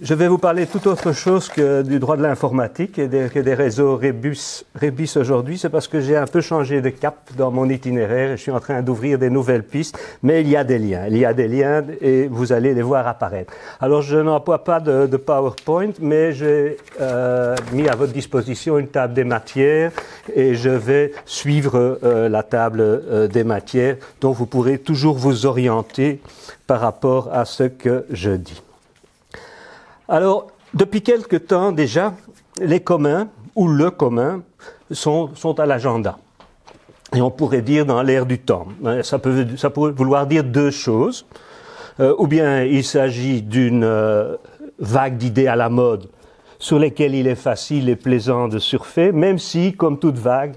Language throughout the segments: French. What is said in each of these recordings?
Je vais vous parler tout autre chose que du droit de l'informatique et des réseaux Rebus aujourd'hui. C'est parce que j'ai un peu changé de cap dans mon itinéraire et je suis en train d'ouvrir des nouvelles pistes. Mais il y a des liens. Il y a des liens et vous allez les voir apparaître. Alors, je n'emploie pas de PowerPoint, mais j'ai mis à votre disposition une table des matières et je vais suivre la table des matières dont vous pourrez toujours vous orienter par rapport à ce que je dis. Alors, depuis quelque temps déjà, les communs, ou le commun, sont à l'agenda. Et on pourrait dire dans l'air du temps. Ça pourrait vouloir dire deux choses. Ou bien il s'agit d'une vague d'idées à la mode sur lesquelles il est facile et plaisant de surfer, même si, comme toute vague,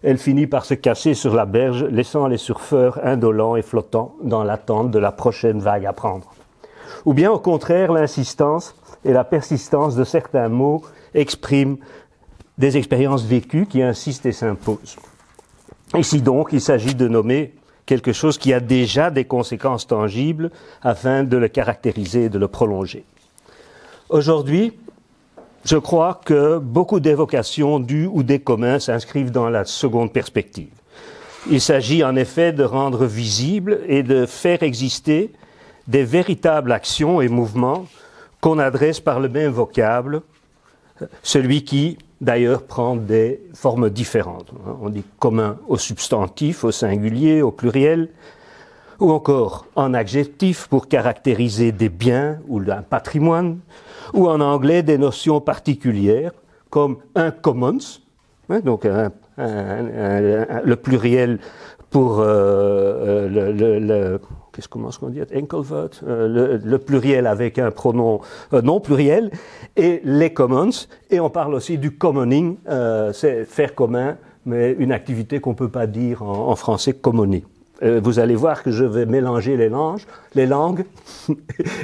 elle finit par se casser sur la berge, laissant les surfeurs indolents et flottants dans l'attente de la prochaine vague à prendre. Ou bien, au contraire, l'insistance et la persistance de certains mots expriment des expériences vécues qui insistent et s'imposent. Ici donc, il s'agit de nommer quelque chose qui a déjà des conséquences tangibles afin de le caractériser et de le prolonger. Aujourd'hui, je crois que beaucoup d'évocations du ou des communs s'inscrivent dans la seconde perspective. Il s'agit en effet de rendre visible et de faire exister des véritables actions et mouvements qu'on adresse par le même vocable, celui qui, d'ailleurs, prend des formes différentes. On dit commun au substantif, au singulier, au pluriel, ou encore en adjectif pour caractériser des biens ou un patrimoine, ou en anglais des notions particulières, comme un commons, donc le pluriel pour comment est-ce qu'on dit, enkelvoud, le pluriel avec un pronom non pluriel, et les commons, et on parle aussi du commoning, c'est faire commun, mais une activité qu'on ne peut pas dire en français commoner. Vous allez voir que je vais mélanger les langues,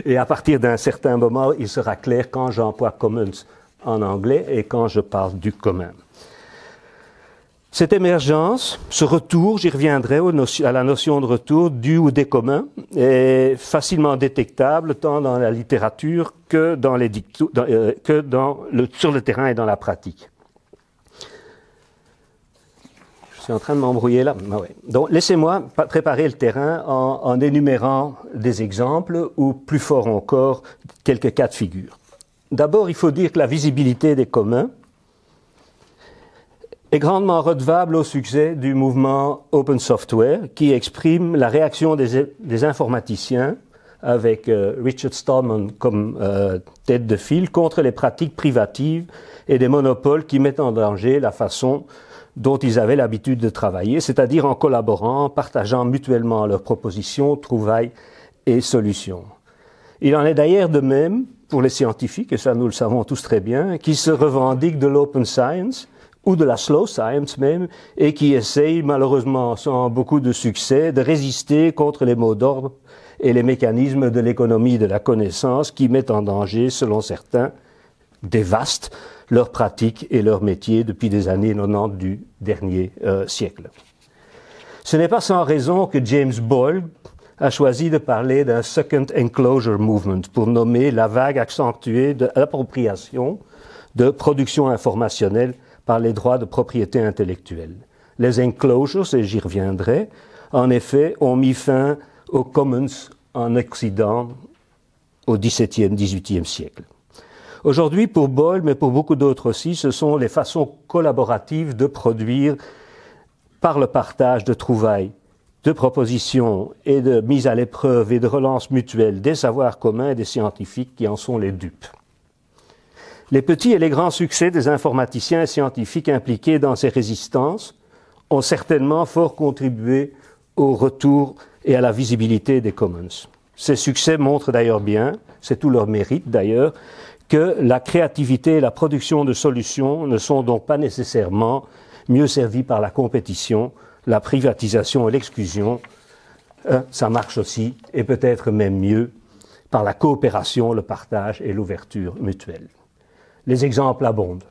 et à partir d'un certain moment, il sera clair quand j'emploie commons en anglais et quand je parle du commun. Cette émergence, ce retour, j'y reviendrai à la notion de retour du ou des communs, est facilement détectable tant dans la littérature que sur le terrain et dans la pratique. Je suis en train de m'embrouiller là. Ah ouais. Donc, laissez-moi préparer le terrain en énumérant des exemples ou, plus fort encore, quelques cas de figure. D'abord, il faut dire que la visibilité des communs est grandement redevable au succès du mouvement Open Software qui exprime la réaction des informaticiens avec Richard Stallman comme tête de file contre les pratiques privatives et des monopoles qui mettent en danger la façon dont ils avaient l'habitude de travailler, c'est-à-dire en collaborant, en partageant mutuellement leurs propositions, trouvailles et solutions. Il en est d'ailleurs de même pour les scientifiques, et ça nous le savons tous très bien, qui se revendiquent de l'open science, ou de la slow science même, et qui essayent, malheureusement sans beaucoup de succès, de résister contre les mots d'ordre et les mécanismes de l'économie de la connaissance qui mettent en danger, selon certains, dévastent leurs pratiques et leurs métiers depuis des années 90 du dernier siècle. Ce n'est pas sans raison que James Boyle a choisi de parler d'un second enclosure movement pour nommer la vague accentuée de l'appropriation de production informationnelle par les droits de propriété intellectuelle. Les enclosures, et j'y reviendrai, en effet, ont mis fin aux commons en Occident au XVIIe, XVIIIe siècle. Aujourd'hui, pour Boyle, mais pour beaucoup d'autres aussi, ce sont les façons collaboratives de produire par le partage de trouvailles, de propositions et de mise à l'épreuve et de relance mutuelle des savoirs communs et des scientifiques qui en sont les dupes. Les petits et les grands succès des informaticiens et scientifiques impliqués dans ces résistances ont certainement fort contribué au retour et à la visibilité des commons. Ces succès montrent d'ailleurs bien, c'est tout leur mérite d'ailleurs, que la créativité et la production de solutions ne sont donc pas nécessairement mieux servies par la compétition, la privatisation et l'exclusion. Ça marche aussi, et peut-être même mieux, par la coopération, le partage et l'ouverture mutuelle. Les exemples abondent.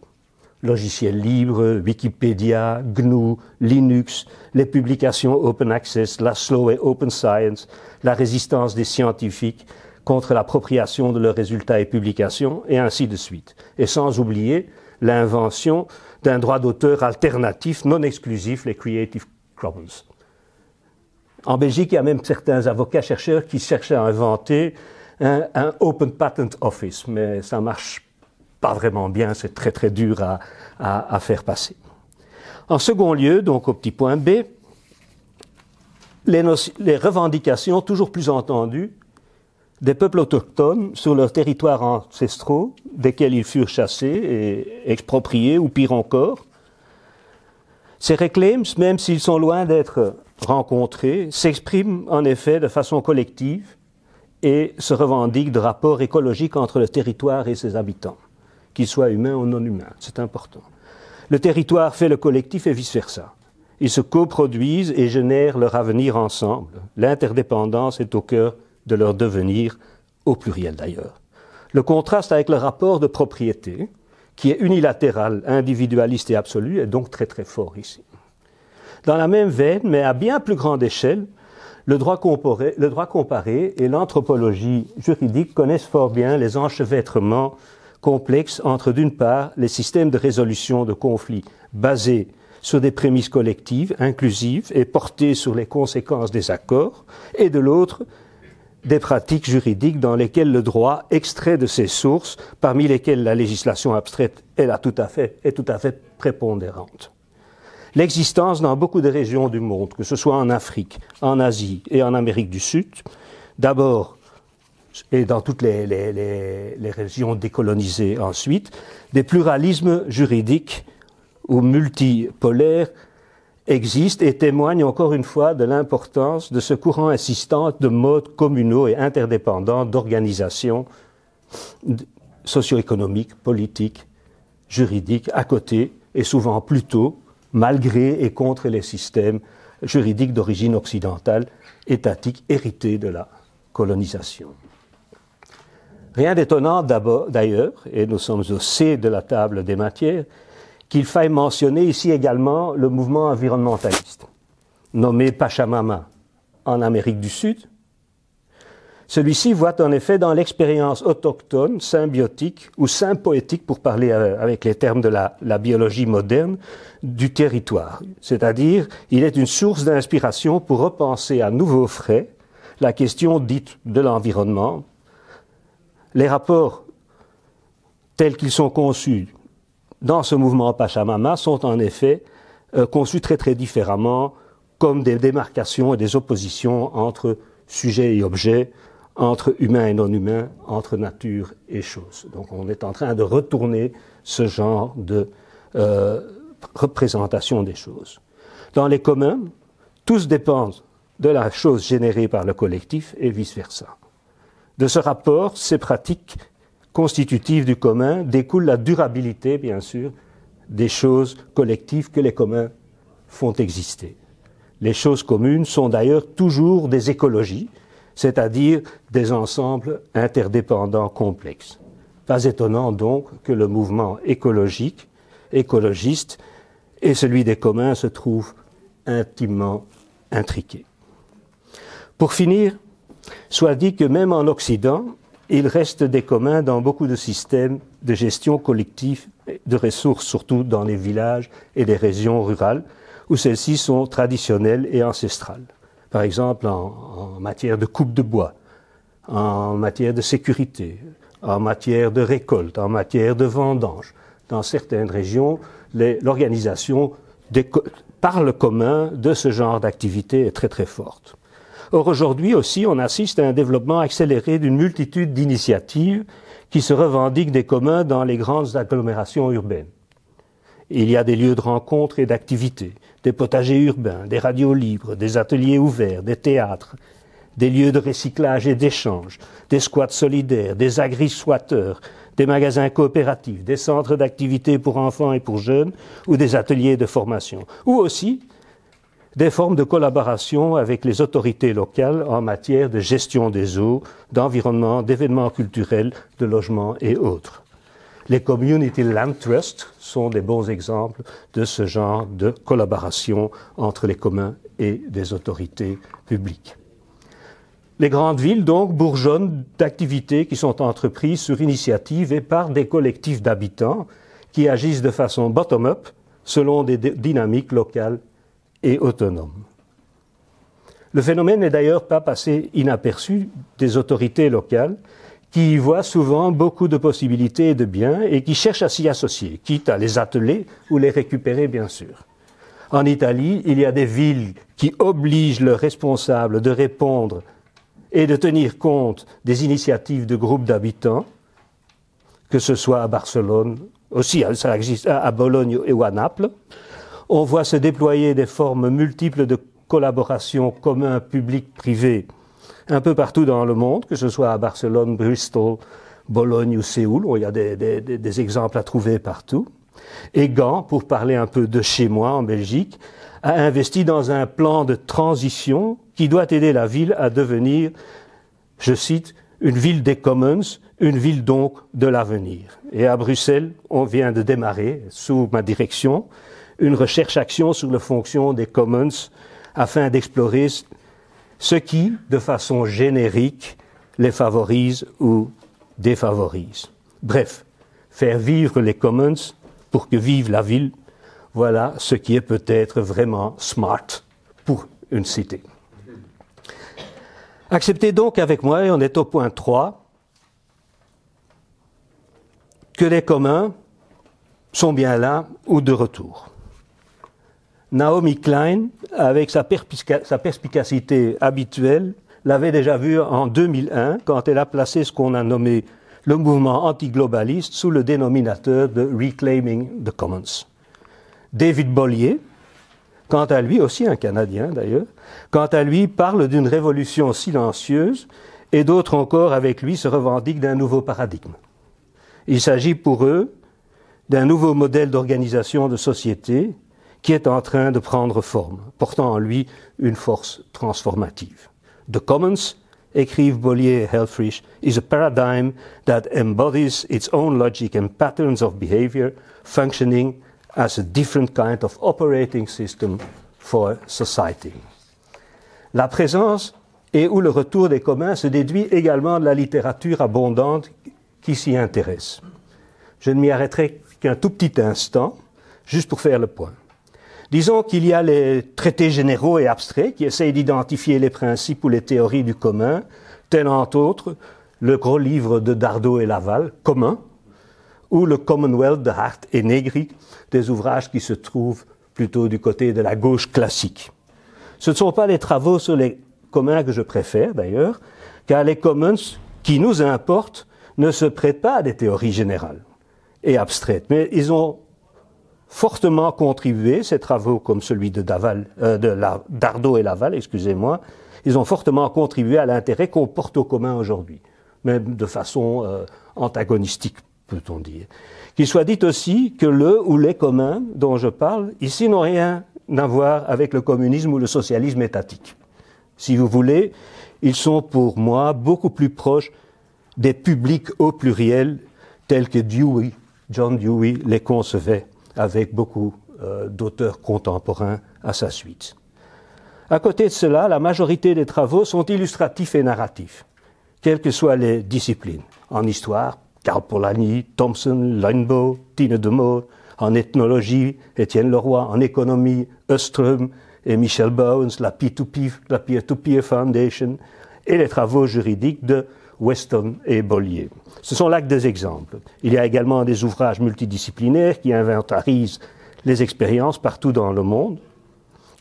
Logiciels libres, Wikipédia, GNU, Linux, les publications open access, la slow et open science, la résistance des scientifiques contre l'appropriation de leurs résultats et publications, et ainsi de suite. Et sans oublier l'invention d'un droit d'auteur alternatif non exclusif, les Creative Commons. En Belgique, il y a même certains avocats-chercheurs qui cherchent à inventer un Open Patent Office, mais ça ne marche pas vraiment bien, c'est très très dur à faire passer. En second lieu, donc au petit point B, les revendications toujours plus entendues des peuples autochtones sur leurs territoires ancestraux, desquels ils furent chassés et expropriés, ou pire encore. Ces reclaims, même s'ils sont loin d'être rencontrés, s'expriment en effet de façon collective et se revendiquent de rapports écologiques entre le territoire et ses habitants, qu'ils soient humains ou non humains, c'est important. Le territoire fait le collectif et vice-versa. Ils se coproduisent et génèrent leur avenir ensemble. L'interdépendance est au cœur de leur devenir, au pluriel d'ailleurs. Le contraste avec le rapport de propriété, qui est unilatéral, individualiste et absolu, est donc très très fort ici. Dans la même veine, mais à bien plus grande échelle, le droit comparé et l'anthropologie juridique connaissent fort bien les enchevêtrements complexes entre, d'une part, les systèmes de résolution de conflits basés sur des prémices collectives, inclusives et portées sur les conséquences des accords, et de l'autre, des pratiques juridiques dans lesquelles le droit extrait de ses sources, parmi lesquelles la législation abstraite est tout à fait prépondérante. L'existence dans beaucoup de régions du monde, que ce soit en Afrique, en Asie et en Amérique du Sud, d'abord, et dans toutes les régions décolonisées ensuite, des pluralismes juridiques ou multipolaires existent et témoignent encore une fois de l'importance de ce courant insistant de modes communaux et interdépendants d'organisation socio-économique, politique, juridique, à côté et souvent plutôt, malgré et contre les systèmes juridiques d'origine occidentale, étatiques, hérités de la colonisation. Rien d'étonnant d'ailleurs, et nous sommes au C de la table des matières, qu'il faille mentionner ici également le mouvement environnementaliste, nommé Pachamama en Amérique du Sud. Celui-ci voit en effet dans l'expérience autochtone, symbiotique ou sympoétique, pour parler avec les termes de la biologie moderne, du territoire. C'est-à-dire, il est une source d'inspiration pour repenser à nouveau frais la question dite de l'environnement. Les rapports tels qu'ils sont conçus dans ce mouvement Pachamama sont en effet conçus très très différemment, comme des démarcations et des oppositions entre sujet et objet, entre humain et non humain, entre nature et chose. Donc on est en train de retourner ce genre de représentation des choses. Dans les communs, tous dépendent de la chose générée par le collectif et vice-versa. De ce rapport, ces pratiques constitutives du commun découle la durabilité, bien sûr, des choses collectives que les communs font exister. Les choses communes sont d'ailleurs toujours des écologies, c'est-à-dire des ensembles interdépendants complexes. Pas étonnant donc que le mouvement écologiste et celui des communs se trouvent intimement intriqués. Pour finir, soit dit que même en Occident, il reste des communs dans beaucoup de systèmes de gestion collective de ressources, surtout dans les villages et les régions rurales, où celles-ci sont traditionnelles et ancestrales. Par exemple, en matière de coupe de bois, en matière de sécurité, en matière de récolte, en matière de vendange. Dans certaines régions, l'organisation par le commun de ce genre d'activité est très très forte. Or, aujourd'hui aussi, on assiste à un développement accéléré d'une multitude d'initiatives qui se revendiquent des communs dans les grandes agglomérations urbaines. Il y a des lieux de rencontre et d'activité, des potagers urbains, des radios libres, des ateliers ouverts, des théâtres, des lieux de recyclage et d'échange, des squats solidaires, des agri-squatteurs, des magasins coopératifs, des centres d'activité pour enfants et pour jeunes ou des ateliers de formation, ou aussi des formes de collaboration avec les autorités locales en matière de gestion des eaux, d'environnement, d'événements culturels, de logement et autres. Les Community Land Trusts sont des bons exemples de ce genre de collaboration entre les communs et des autorités publiques. Les grandes villes, donc, bourgeonnent d'activités qui sont entreprises sur initiative et par des collectifs d'habitants qui agissent de façon bottom-up, selon des dynamiques locales et autonomes. Le phénomène n'est d'ailleurs pas passé inaperçu des autorités locales qui y voient souvent beaucoup de possibilités et de biens et qui cherchent à s'y associer, quitte à les atteler ou les récupérer, bien sûr. En Italie, il y a des villes qui obligent leurs responsables de répondre et de tenir compte des initiatives de groupes d'habitants, que ce soit à Barcelone, aussi ça existe à Bologne ou à Naples. On voit se déployer des formes multiples de collaboration commun public-privé un peu partout dans le monde, que ce soit à Barcelone, Bristol, Bologne ou Séoul, où il y a des exemples à trouver partout. Et Gand, pour parler un peu de chez moi en Belgique, a investi dans un plan de transition qui doit aider la ville à devenir, je cite, une ville des commons, une ville donc de l'avenir. Et à Bruxelles, on vient de démarrer, sous ma direction, une recherche-action sur la fonction des commons afin d'explorer ce qui, de façon générique, les favorise ou défavorise. Bref, faire vivre les commons pour que vive la ville, voilà ce qui est peut-être vraiment smart pour une cité. Acceptez donc avec moi, et on est au point 3, que les communs sont bien là ou de retour. Naomi Klein, avec sa perspicacité habituelle, l'avait déjà vu en 2001 quand elle a placé ce qu'on a nommé le mouvement antiglobaliste sous le dénominateur de Reclaiming the Commons. David Bollier, quant à lui, aussi un Canadien d'ailleurs, quant à lui parle d'une révolution silencieuse et d'autres encore avec lui se revendiquent d'un nouveau paradigme. Il s'agit pour eux d'un nouveau modèle d'organisation de société qui est en train de prendre forme, portant en lui une force transformative. The Commons, écrivent Bollier et Helfrich, is a paradigm that embodies its own logic and patterns of behavior, functioning as a different kind of operating system for society. La présence et ou le retour des communs se déduit également de la littérature abondante qui s'y intéresse. Je ne m'y arrêterai qu'un tout petit instant, juste pour faire le point. Disons qu'il y a les traités généraux et abstraits qui essayent d'identifier les principes ou les théories du commun, tel entre autres le gros livre de Dardot et Laval, Commun, ou le Commonwealth de Hart et Negri, des ouvrages qui se trouvent plutôt du côté de la gauche classique. Ce ne sont pas les travaux sur les communs que je préfère d'ailleurs, car les commons qui nous importent ne se prêtent pas à des théories générales et abstraites, mais ils ont fortement contribué, ces travaux comme celui de Dardot et Laval, excusez-moi, ils ont fortement contribué à l'intérêt qu'on porte au commun aujourd'hui, même de façon antagonistique, peut-on dire. Qu'il soit dit aussi que le ou les communs dont je parle ici n'ont rien à voir avec le communisme ou le socialisme étatique. Si vous voulez, ils sont pour moi beaucoup plus proches des publics au pluriel tels que John Dewey les concevait, avec beaucoup d'auteurs contemporains à sa suite. À côté de cela, la majorité des travaux sont illustratifs et narratifs, quelles que soient les disciplines. En histoire, Karl Polanyi, Thompson, Linebaugh, Tine de Moor. En ethnologie, Étienne Leroy. En économie, Öström et Michel Bowens, la Peer-to-Peer Foundation, et les travaux juridiques de Weston et Bollier. Ce sont là que des exemples. Il y a également des ouvrages multidisciplinaires qui inventarisent les expériences partout dans le monde,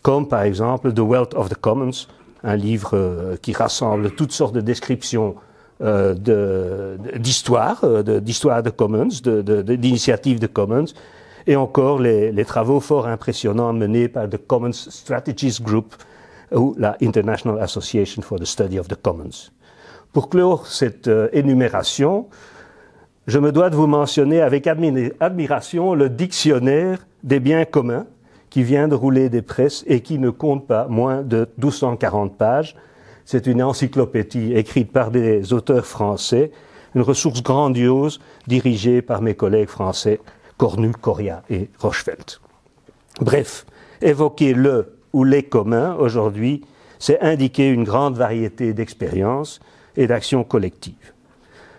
comme par exemple The Wealth of the Commons, un livre qui rassemble toutes sortes de descriptions d'histoire de commons, d'initiatives de commons, et encore les travaux fort impressionnants menés par the Commons Strategies Group ou la International Association for the Study of the Commons. Pour clore cette énumération, je me dois de vous mentionner avec admiration le dictionnaire des biens communs qui vient de rouler des presses et qui ne compte pas moins de 1240 pages. C'est une encyclopédie écrite par des auteurs français, une ressource grandiose dirigée par mes collègues français Cornu, Coria et Rochefeld. Bref, évoquer le ou les communs aujourd'hui, c'est indiquer une grande variété d'expériences et d'actions collectives.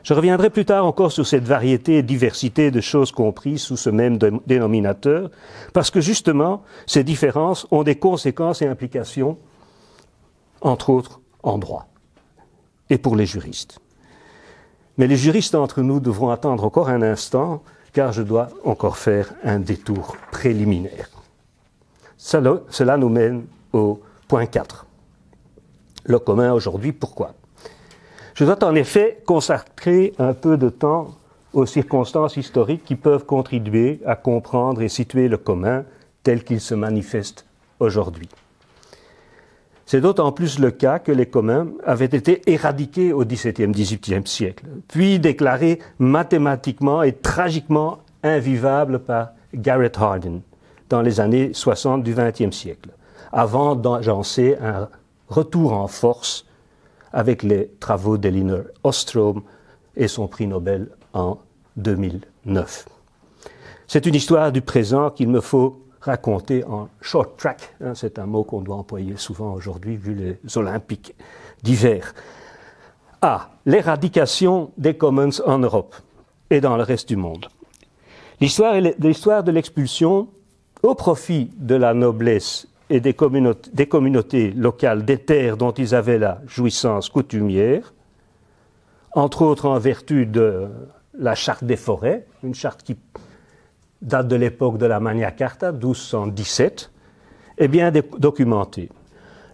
Je reviendrai plus tard encore sur cette variété et diversité de choses comprises sous ce même dénominateur, parce que justement, ces différences ont des conséquences et implications, entre autres en droit, et pour les juristes. Mais les juristes entre nous devront attendre encore un instant, car je dois encore faire un détour préliminaire. Cela nous mène au point 4. Le commun aujourd'hui, pourquoi ? Je dois en effet consacrer un peu de temps aux circonstances historiques qui peuvent contribuer à comprendre et situer le commun tel qu'il se manifeste aujourd'hui. C'est d'autant plus le cas que les communs avaient été éradiqués au XVIIe, XVIIIe siècle, puis déclarés mathématiquement et tragiquement invivables par Garrett Hardin dans les années 60 du XXe siècle, avant d'agencer un retour en force avec les travaux d'Elinor Ostrom et son prix Nobel en 2009. C'est une histoire du présent qu'il me faut raconter en short track. C'est un mot qu'on doit employer souvent aujourd'hui vu les Olympiques d'hiver. L'éradication des commons en Europe et dans le reste du monde. L'histoire de l'expulsion au profit de la noblesse et des communautés locales des terres dont ils avaient la jouissance coutumière, entre autres en vertu de la charte des forêts, une charte qui date de l'époque de la Magna Carta, 1217, est bien documentée.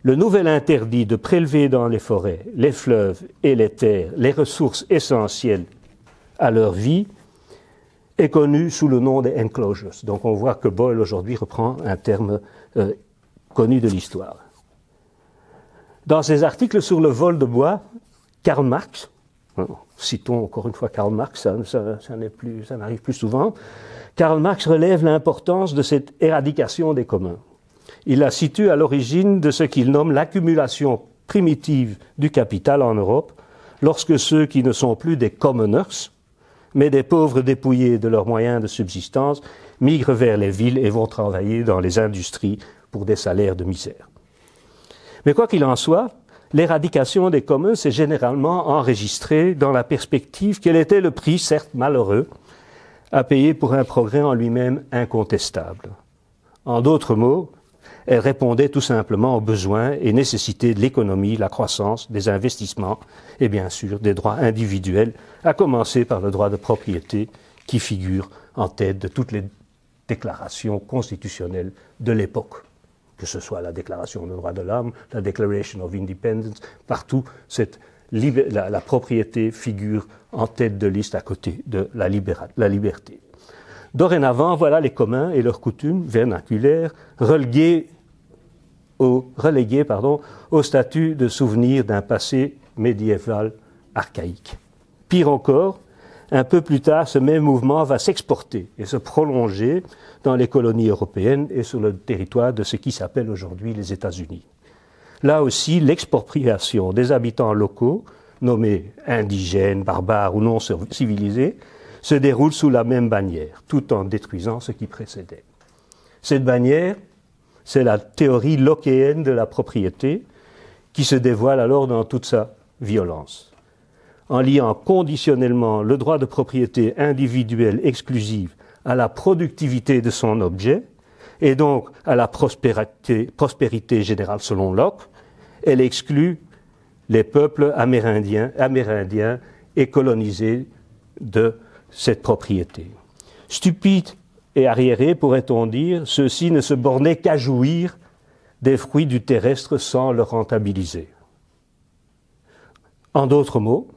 Le nouvel interdit de prélever dans les forêts, les fleuves et les terres les ressources essentielles à leur vie est connu sous le nom des enclosures. Donc on voit que Boyle aujourd'hui reprend un terme connu de l'histoire. Dans ses articles sur le vol de bois, Karl Marx, citons encore une fois Karl Marx, ça n'arrive plus souvent, Karl Marx relève l'importance de cette éradication des communs. Il la situe à l'origine de ce qu'il nomme l'accumulation primitive du capital en Europe, lorsque ceux qui ne sont plus des commoners, mais des pauvres dépouillés de leurs moyens de subsistance, migrent vers les villes et vont travailler dans les industries pour des salaires de misère. Mais quoi qu'il en soit, l'éradication des communs s'est généralement enregistrée dans la perspective quel était le prix, certes malheureux, à payer pour un progrès en lui-même incontestable. En d'autres mots, elle répondait tout simplement aux besoins et nécessités de l'économie, la croissance, des investissements et bien sûr des droits individuels, à commencer par le droit de propriété qui figure en tête de toutes les déclarations constitutionnelles de l'époque. Que ce soit la Déclaration des droits de l'homme, la Declaration of Independence, partout, la propriété figure en tête de liste à côté de la liberté. Dorénavant, voilà les communs et leurs coutumes vernaculaires relégués au statut de souvenir d'un passé médiéval archaïque. Pire encore, un peu plus tard, ce même mouvement va s'exporter et se prolonger dans les colonies européennes et sur le territoire de ce qui s'appelle aujourd'hui les États-Unis. Là aussi, l'expropriation des habitants locaux, nommés indigènes, barbares ou non civilisés, se déroule sous la même bannière, tout en détruisant ce qui précédait. Cette bannière, c'est la théorie lockéenne de la propriété qui se dévoile alors dans toute sa violence. En liant conditionnellement le droit de propriété individuelle exclusive à la productivité de son objet, et donc à la prospérité générale selon Locke, elle exclut les peuples amérindiens et colonisés de cette propriété. Stupides et arriérés, pourrait-on dire, ceux-ci ne se bornaient qu'à jouir des fruits du terrestre sans le rentabiliser. En d'autres mots,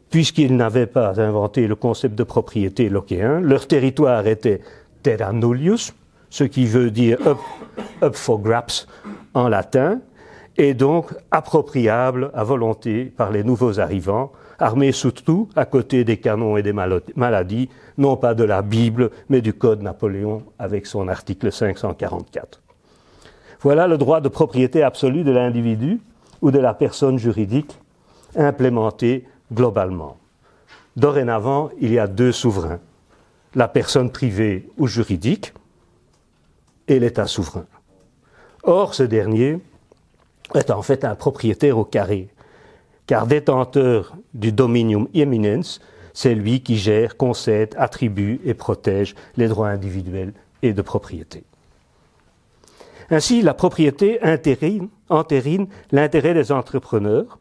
puisqu'ils n'avaient pas inventé le concept de propriété lockéen, leur territoire était terra nullius, ce qui veut dire up for grabs en latin, et donc appropriable à volonté par les nouveaux arrivants, armés surtout, à côté des canons et des maladies, non pas de la Bible, mais du Code Napoléon avec son article 544. Voilà le droit de propriété absolue de l'individu ou de la personne juridique implémenté globalement. Dorénavant, il y a deux souverains, la personne privée ou juridique et l'État souverain. Or, ce dernier est en fait un propriétaire au carré, car détenteur du dominium eminens, c'est lui qui gère, concède, attribue et protège les droits individuels et de propriété. Ainsi, la propriété entérine l'intérêt des entrepreneurs,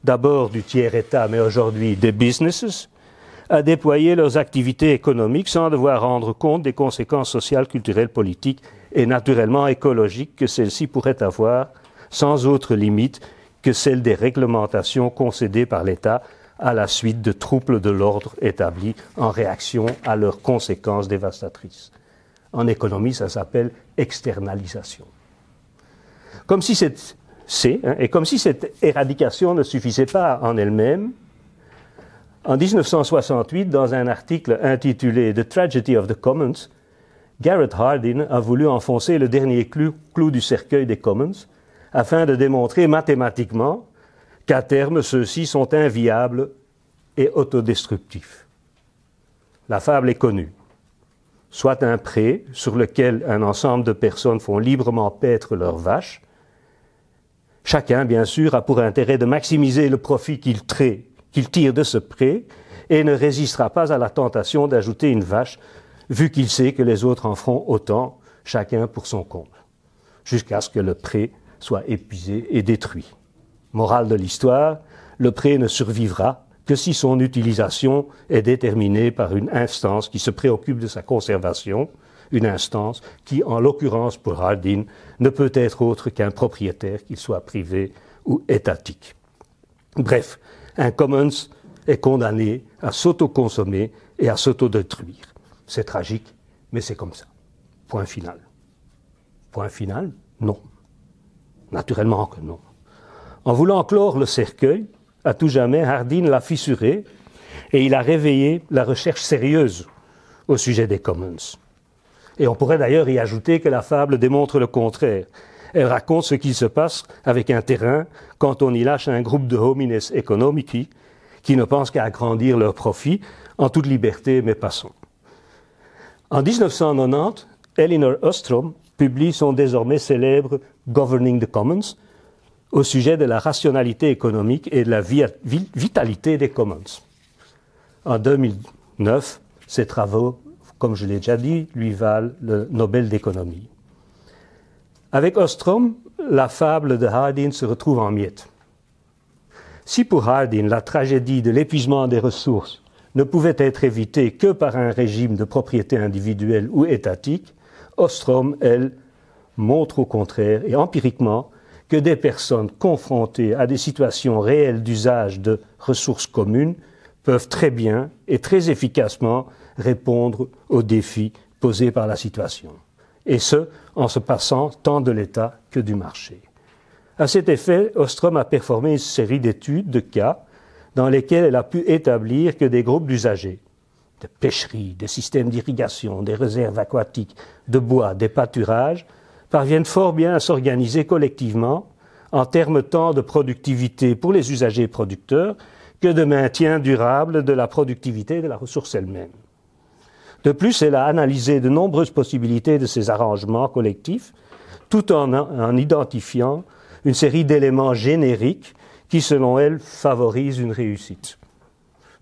d'abord du tiers-État, mais aujourd'hui des businesses, à déployer leurs activités économiques sans devoir rendre compte des conséquences sociales, culturelles, politiques et naturellement écologiques que celles-ci pourraient avoir, sans autre limite que celle des réglementations concédées par l'État à la suite de troubles de l'ordre établis en réaction à leurs conséquences dévastatrices. En économie, ça s'appelle externalisation. Comme si cette éradication ne suffisait pas en elle-même, en 1968, dans un article intitulé « The Tragedy of the Commons », Garrett Hardin a voulu enfoncer le dernier clou du cercueil des Commons afin de démontrer mathématiquement qu'à terme, ceux-ci sont inviables et autodestructifs. La fable est connue. Soit un pré sur lequel un ensemble de personnes font librement paître leurs vaches. Chacun, bien sûr, a pour intérêt de maximiser le profit qu'il tire de ce pré et ne résistera pas à la tentation d'ajouter une vache, vu qu'il sait que les autres en feront autant, chacun pour son compte, jusqu'à ce que le pré soit épuisé et détruit. Morale de l'histoire, le pré ne survivra que si son utilisation est déterminée par une instance qui se préoccupe de sa conservation, une instance qui, en l'occurrence pour Hardin, ne peut être autre qu'un propriétaire, qu'il soit privé ou étatique. Bref, un commons est condamné à s'auto-consommer et à s'auto-détruire. C'est tragique, mais c'est comme ça. Point final. Point final? Non. Naturellement que non. En voulant clore le cercueil, à tout jamais, Hardin l'a fissuré et il a réveillé la recherche sérieuse au sujet des commons. Et on pourrait d'ailleurs y ajouter que la fable démontre le contraire. Elle raconte ce qui se passe avec un terrain quand on y lâche un groupe de homines economici qui ne pensent qu'à agrandir leurs profits en toute liberté, mais passons. En 1990, Elinor Ostrom publie son désormais célèbre Governing the Commons au sujet de la rationalité économique et de la vitalité des commons. En 2009, ses travaux, comme je l'ai déjà dit, lui valent le Nobel d'économie. Avec Ostrom, la fable de Hardin se retrouve en miettes. Si pour Hardin, la tragédie de l'épuisement des ressources ne pouvait être évitée que par un régime de propriété individuelle ou étatique, Ostrom, elle, montre au contraire et empiriquement que des personnes confrontées à des situations réelles d'usage de ressources communes peuvent très bien et très efficacement répondre aux défis posés par la situation. Et ce, en se passant tant de l'État que du marché. À cet effet, Ostrom a performé une série d'études de cas dans lesquelles elle a pu établir que des groupes d'usagers, de pêcheries, des systèmes d'irrigation, des réserves aquatiques, de bois, des pâturages, parviennent fort bien à s'organiser collectivement en termes tant de productivité pour les usagers producteurs que de maintien durable de la productivité de la ressource elle-même. De plus, elle a analysé de nombreuses possibilités de ces arrangements collectifs, tout en identifiant une série d'éléments génériques qui, selon elle, favorisent une réussite.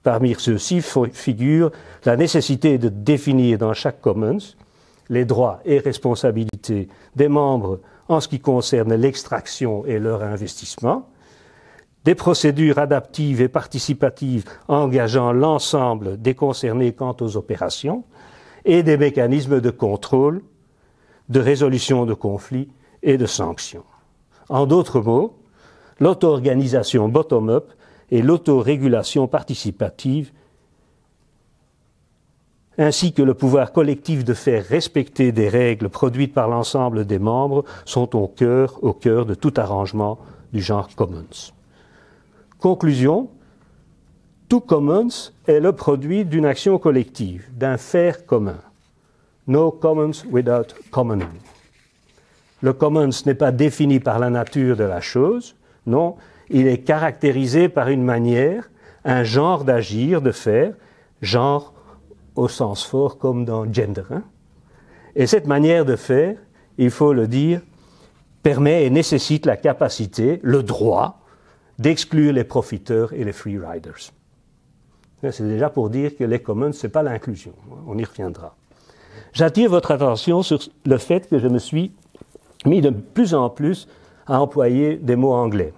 Parmi ceux-ci figure la nécessité de définir dans chaque commons les droits et responsabilités des membres en ce qui concerne l'extraction et leur investissement, des procédures adaptives et participatives engageant l'ensemble des concernés quant aux opérations et des mécanismes de contrôle, de résolution de conflits et de sanctions. En d'autres mots, l'auto-organisation bottom-up et l'autorégulation participative ainsi que le pouvoir collectif de faire respecter des règles produites par l'ensemble des membres sont au cœur de tout arrangement du genre commons. Conclusion, tout commons est le produit d'une action collective, d'un faire commun. No commons without commoning. Le commons n'est pas défini par la nature de la chose, non, il est caractérisé par une manière, un genre d'agir, de faire, genre au sens fort comme dans gender. Et cette manière de faire, il faut le dire, permet et nécessite la capacité, le droit, d'exclure les profiteurs et les free riders. C'est déjà pour dire que les commons, ce n'est pas l'inclusion. On y reviendra. J'attire votre attention sur le fait que je me suis mis de plus en plus à employer des mots anglais.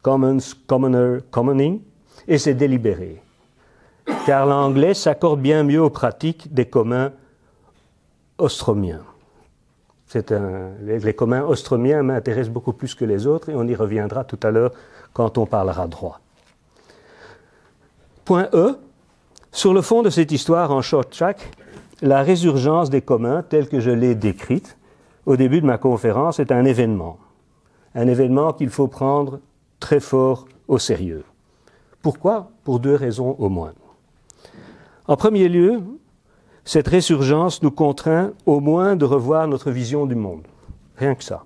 Commons, commoner, commoning, et c'est délibéré. Car l'anglais s'accorde bien mieux aux pratiques des communs ostromiens. Les communs ostromiens m'intéressent beaucoup plus que les autres et on y reviendra tout à l'heure quand on parlera droit. Point E. Sur le fond de cette histoire en short track, la résurgence des communs, telle que je l'ai décrite au début de ma conférence, est un événement. Un événement qu'il faut prendre très fort au sérieux. Pourquoi? Pour deux raisons au moins. En premier lieu, cette résurgence nous contraint au moins de revoir notre vision du monde. Rien que ça.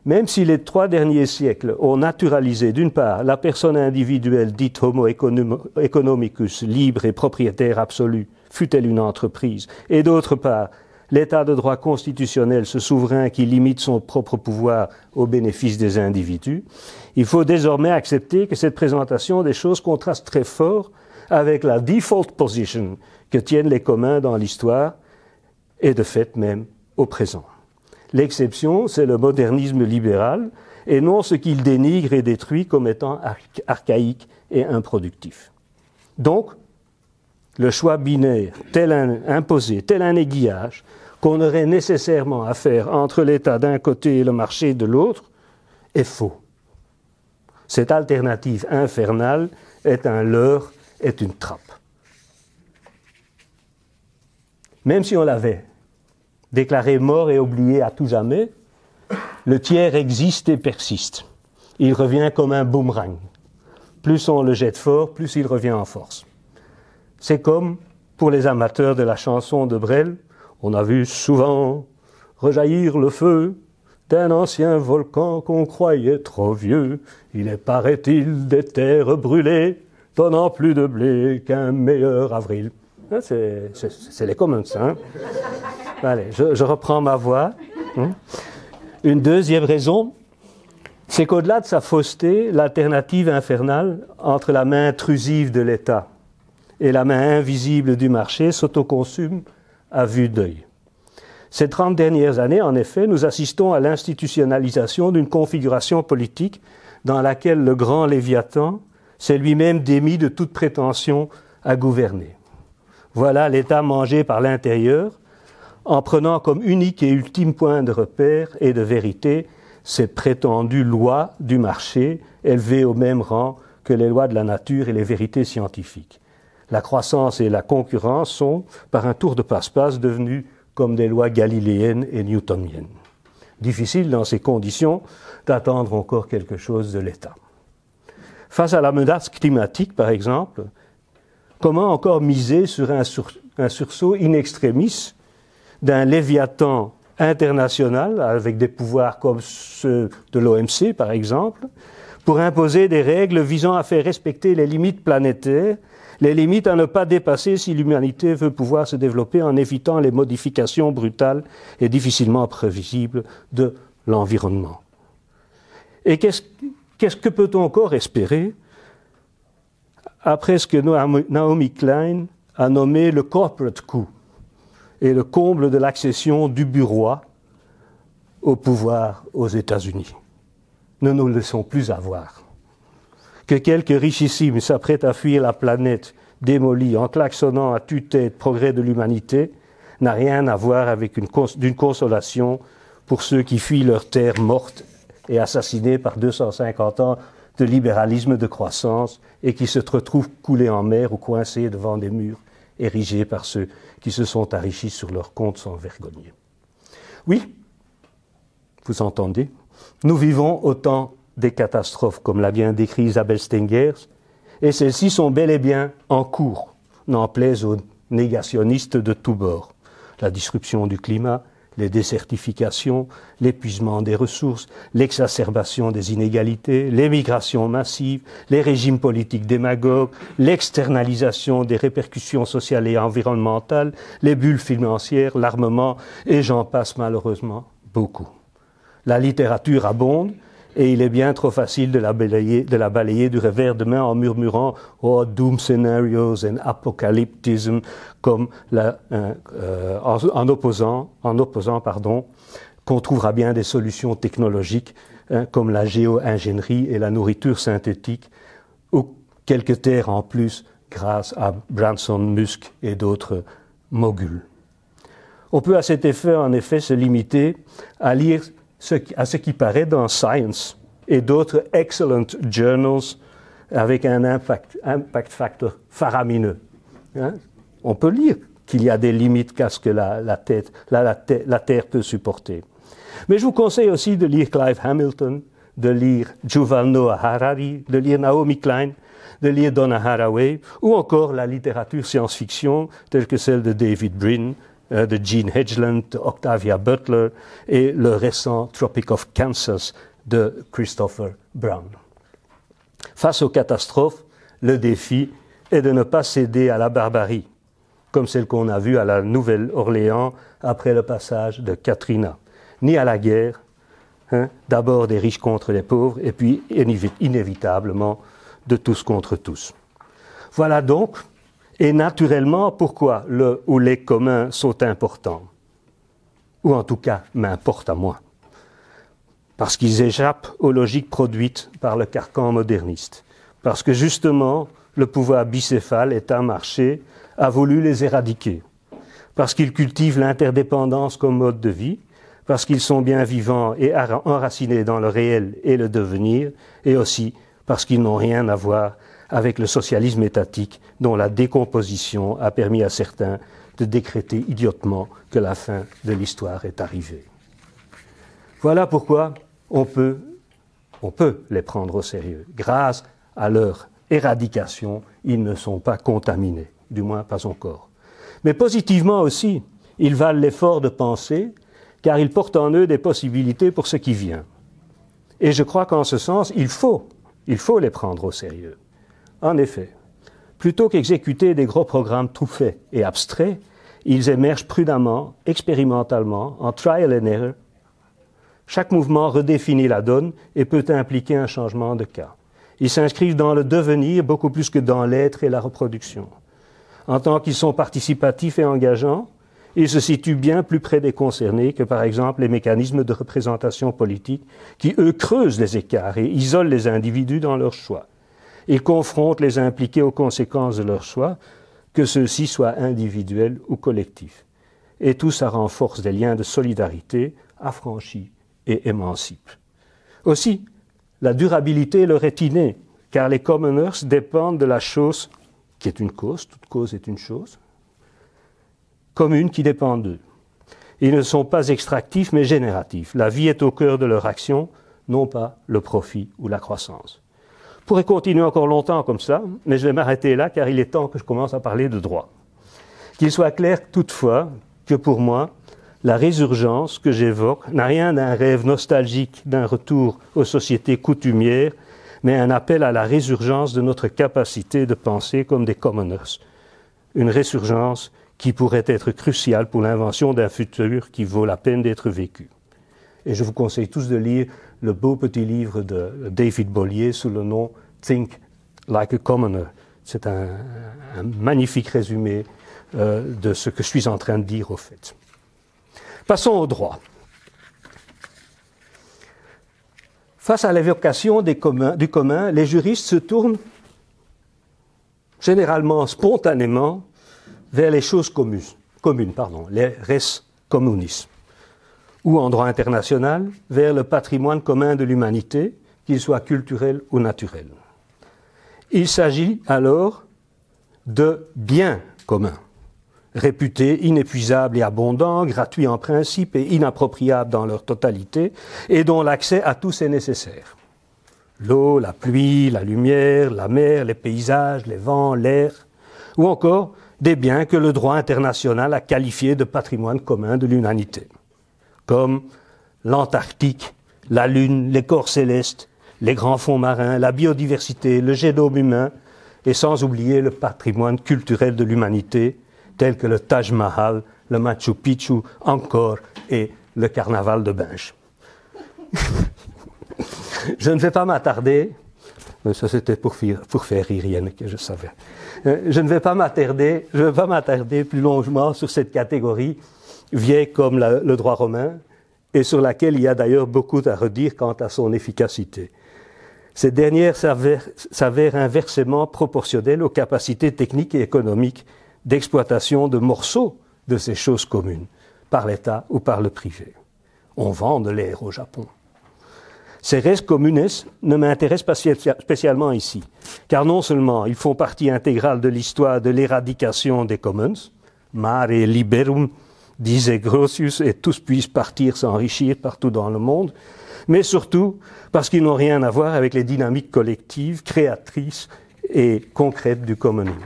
Même si les 3 derniers siècles ont naturalisé, d'une part, la personne individuelle dite homo economicus, libre et propriétaire absolu, fût-elle une entreprise, et d'autre part, l'état de droit constitutionnel, ce souverain qui limite son propre pouvoir au bénéfice des individus, il faut désormais accepter que cette présentation des choses contraste très fort avec la default position que tiennent les communs dans l'histoire et de fait même au présent. L'exception, c'est le modernisme libéral et non ce qu'il dénigre et détruit comme étant archaïque et improductif. Donc, le choix binaire, imposé, tel un aiguillage, qu'on aurait nécessairement à faire entre l'État d'un côté et le marché de l'autre, est faux. Cette alternative infernale est un leurre, est une trappe. Même si on l'avait déclaré mort et oublié à tout jamais, le tiers existe et persiste. Il revient comme un boomerang. Plus on le jette fort, plus il revient en force. C'est comme pour les amateurs de la chanson de Brel, on a vu souvent rejaillir le feu d'un ancien volcan qu'on croyait trop vieux. Il est, paraît-il, des terres brûlées, donnant plus de blé qu'un meilleur avril. C'est les commons, ça. Hein? Allez, je reprends ma voix. Une deuxième raison, c'est qu'au-delà de sa fausseté, l'alternative infernale entre la main intrusive de l'État et la main invisible du marché s'autoconsume à vue d'œil. Ces 30 dernières années, en effet, nous assistons à l'institutionnalisation d'une configuration politique dans laquelle le grand Léviathan s'est lui-même démis de toute prétention à gouverner. Voilà l'État mangé par l'intérieur, en prenant comme unique et ultime point de repère et de vérité ces prétendues lois du marché, élevées au même rang que les lois de la nature et les vérités scientifiques. La croissance et la concurrence sont, par un tour de passe-passe, devenues comme des lois galiléennes et newtoniennes. Difficile, dans ces conditions, d'attendre encore quelque chose de l'État. Face à la menace climatique, par exemple, comment encore miser sur un sursaut in extremis d'un Léviathan international, avec des pouvoirs comme ceux de l'OMC, par exemple, pour imposer des règles visant à faire respecter les limites planétaires, les limites à ne pas dépasser si l'humanité veut pouvoir se développer en évitant les modifications brutales et difficilement prévisibles de l'environnement. Et qu'est-ce que peut-on encore espérer après ce que Naomi Klein a nommé le corporate coup et le comble de l'accession du bureau au pouvoir aux États-Unis? Ne nous laissons plus avoir. Que quelques richissimes s'apprêtent à fuir la planète démolie en klaxonnant à tue-tête progrès de l'humanité n'a rien à voir avec d'une consolation pour ceux qui fuient leur terre morte et assassinée par 250 ans de libéralisme de croissance et qui se retrouvent coulés en mer ou coincés devant des murs érigés par ceux qui se sont enrichis sur leur compte sans vergogne. Oui, vous entendez, nous vivons au temps des catastrophes, comme l'a bien décrit Isabelle Stengers, et celles-ci sont bel et bien en cours, n'en plaise aux négationnistes de tous bords. La disruption du climat, les désertifications, l'épuisement des ressources, l'exacerbation des inégalités, l'émigration massive, les régimes politiques démagogues, l'externalisation des répercussions sociales et environnementales, les bulles financières, l'armement, et j'en passe malheureusement beaucoup. La littérature abonde, et il est bien trop facile de la balayer du revers de main en murmurant « Oh, doom scenarios and apocalyptism » comme en opposant qu'on trouvera bien des solutions technologiques comme la géo-ingénierie et la nourriture synthétique ou quelques terres en plus grâce à Branson, Musk et d'autres moguls. On peut à cet effet, en effet, se limiter à lire à ce qui paraît dans Science et d'autres excellent journals avec un impact factor faramineux. Hein? On peut lire qu'il y a des limites qu'à ce que la Terre peut supporter. Mais je vous conseille aussi de lire Clive Hamilton, de lire Yuval Noah Harari, de lire Naomi Klein, de lire Donna Haraway, ou encore la littérature science-fiction telle que celle de David Brin, de Gene Hedgeland, de Octavia Butler et le récent Tropic of Kansas de Christopher Brown. Face aux catastrophes, le défi est de ne pas céder à la barbarie, comme celle qu'on a vue à la Nouvelle-Orléans après le passage de Katrina, ni à la guerre, d'abord des riches contre les pauvres et puis inévitablement de tous contre tous. Voilà donc, et naturellement, pourquoi le ou les communs sont importants, ou en tout cas m'importent à moi. Parce qu'ils échappent aux logiques produites par le carcan moderniste. Parce que justement, le pouvoir bicéphale, État-marché, a voulu les éradiquer. Parce qu'ils cultivent l'interdépendance comme mode de vie, parce qu'ils sont bien vivants et enracinés dans le réel et le devenir, et aussi parce qu'ils n'ont rien à voir avec le socialisme étatique dont la décomposition a permis à certains de décréter idiotement que la fin de l'histoire est arrivée. Voilà pourquoi on peut les prendre au sérieux. Grâce à leur éradication, ils ne sont pas contaminés, du moins pas encore. Mais positivement aussi, ils valent l'effort de penser, car ils portent en eux des possibilités pour ce qui vient. Et je crois qu'en ce sens, il faut les prendre au sérieux. En effet, plutôt qu'exécuter des gros programmes tout faits et abstraits, ils émergent prudemment, expérimentalement, en trial and error. Chaque mouvement redéfinit la donne et peut impliquer un changement de cas. Ils s'inscrivent dans le devenir beaucoup plus que dans l'être et la reproduction. En tant qu'ils sont participatifs et engageants, ils se situent bien plus près des concernés que, par exemple, les mécanismes de représentation politique qui, eux, creusent les écarts et isolent les individus dans leurs choix. Ils confrontent les impliqués aux conséquences de leurs choix, que ceux-ci soient individuels ou collectifs. Et tout ça renforce des liens de solidarité, affranchis et émancipent. Aussi, la durabilité leur est innée, car les commoners dépendent de la chose qui est une cause, toute cause est une chose, commune qui dépend d'eux. Ils ne sont pas extractifs mais génératifs. La vie est au cœur de leur action, non pas le profit ou la croissance. Je pourrais continuer encore longtemps comme ça, mais je vais m'arrêter là car il est temps que je commence à parler de droit. Qu'il soit clair toutefois que pour moi, la résurgence que j'évoque n'a rien d'un rêve nostalgique d'un retour aux sociétés coutumières, mais un appel à la résurgence de notre capacité de penser comme des commoners. Une résurgence qui pourrait être cruciale pour l'invention d'un futur qui vaut la peine d'être vécu. Et je vous conseille tous de lire le beau petit livre de David Bollier sous le nom « Think like a commoner ». C'est un magnifique résumé de ce que je suis en train de dire au fait. Passons au droit. Face à l'évocation du commun, les juristes se tournent généralement spontanément vers les choses communes, les res communis, ou en droit international, vers le patrimoine commun de l'humanité, qu'il soit culturel ou naturel. Il s'agit alors de biens communs, réputés inépuisables et abondants, gratuits en principe et inappropriables dans leur totalité, et dont l'accès à tous est nécessaire. L'eau, la pluie, la lumière, la mer, les paysages, les vents, l'air, ou encore des biens que le droit international a qualifiés de patrimoine commun de l'humanité, comme l'Antarctique, la Lune, les corps célestes, les grands fonds marins, la biodiversité, le génome humain, et sans oublier le patrimoine culturel de l'humanité, tel que le Taj Mahal, le Machu Picchu, Angkor et le carnaval de Binche. Je ne vais pas m'attarder, ça c'était pour faire rire Yannick, je savais. Je ne vais pas m'attarder plus longuement sur cette catégorie vieille comme le droit romain, et sur laquelle il y a d'ailleurs beaucoup à redire quant à son efficacité. Cette dernière s'avère inversement proportionnelle aux capacités techniques et économiques d'exploitation de morceaux de ces choses communes, par l'État ou par le privé. On vend de l'air au Japon. Ces res communes ne m'intéressent pas spécialement ici, car non seulement ils font partie intégrale de l'histoire de l'éradication des commons, mare liberum, disait Grotius, et tous puissent partir s'enrichir partout dans le monde, mais surtout parce qu'ils n'ont rien à voir avec les dynamiques collectives, créatrices et concrètes du communisme.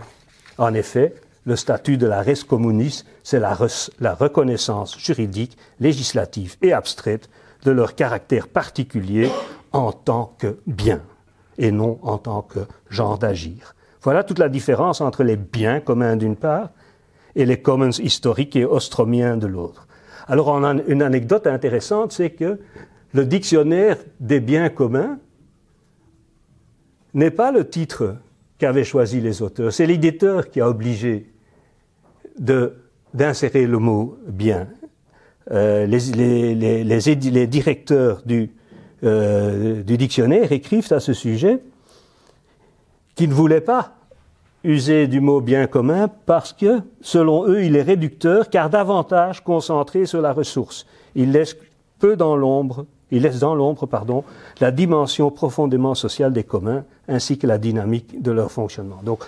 En effet, le statut de la res communis, c'est la reconnaissance juridique, législative et abstraite de leur caractère particulier en tant que bien, et non en tant que genre d'agir. Voilà toute la différence entre les biens communs d'une part et les commons historiques et ostromiens de l'autre. Alors on a une anecdote intéressante, c'est que le dictionnaire des biens communs n'est pas le titre qu'avaient choisi les auteurs, c'est l'éditeur qui a obligé d'insérer le mot bien. Les directeurs du dictionnaire écrivent à ce sujet qu'ils ne voulaient pas user du mot bien commun parce que, selon eux, il est réducteur car davantage concentré sur la ressource. Il laisse dans l'ombre, la dimension profondément sociale des communs ainsi que la dynamique de leur fonctionnement. Donc,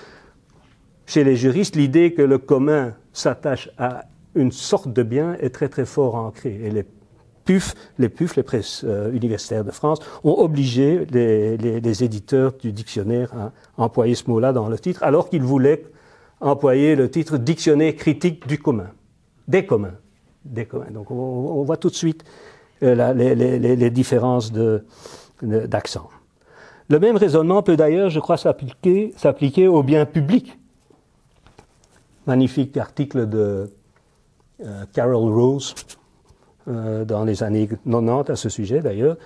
chez les juristes, l'idée que le commun s'attache à une sorte de bien est très très fort ancrée. Et les PUF, les presses universitaires de France, ont obligé les éditeurs du dictionnaire à employer ce mot-là dans le titre, alors qu'ils voulaient employer le titre dictionnaire critique du commun, des communs. Donc on voit tout de suite les différences d'accent. Le même raisonnement peut d'ailleurs, je crois, s'appliquer au bien public. Magnifique article de Carol Rose dans les années 90 à ce sujet d'ailleurs.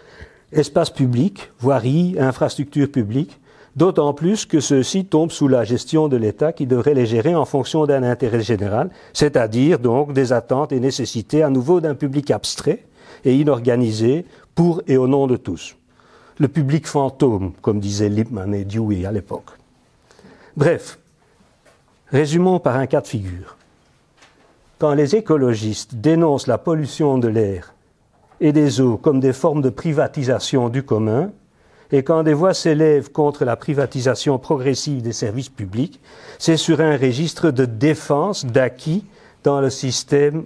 Espace public, voirie, infrastructures publiques, d'autant plus que ceux-ci tombent sous la gestion de l'État qui devrait les gérer en fonction d'un intérêt général, c'est-à-dire donc des attentes et nécessités à nouveau d'un public abstrait et inorganisé pour et au nom de tous. Le public fantôme, comme disaient Lippmann et Dewey à l'époque. Bref, résumons par un cas de figure. Quand les écologistes dénoncent la pollution de l'air et des eaux comme des formes de privatisation du commun, et quand des voix s'élèvent contre la privatisation progressive des services publics, c'est sur un registre de défense d'acquis dans le système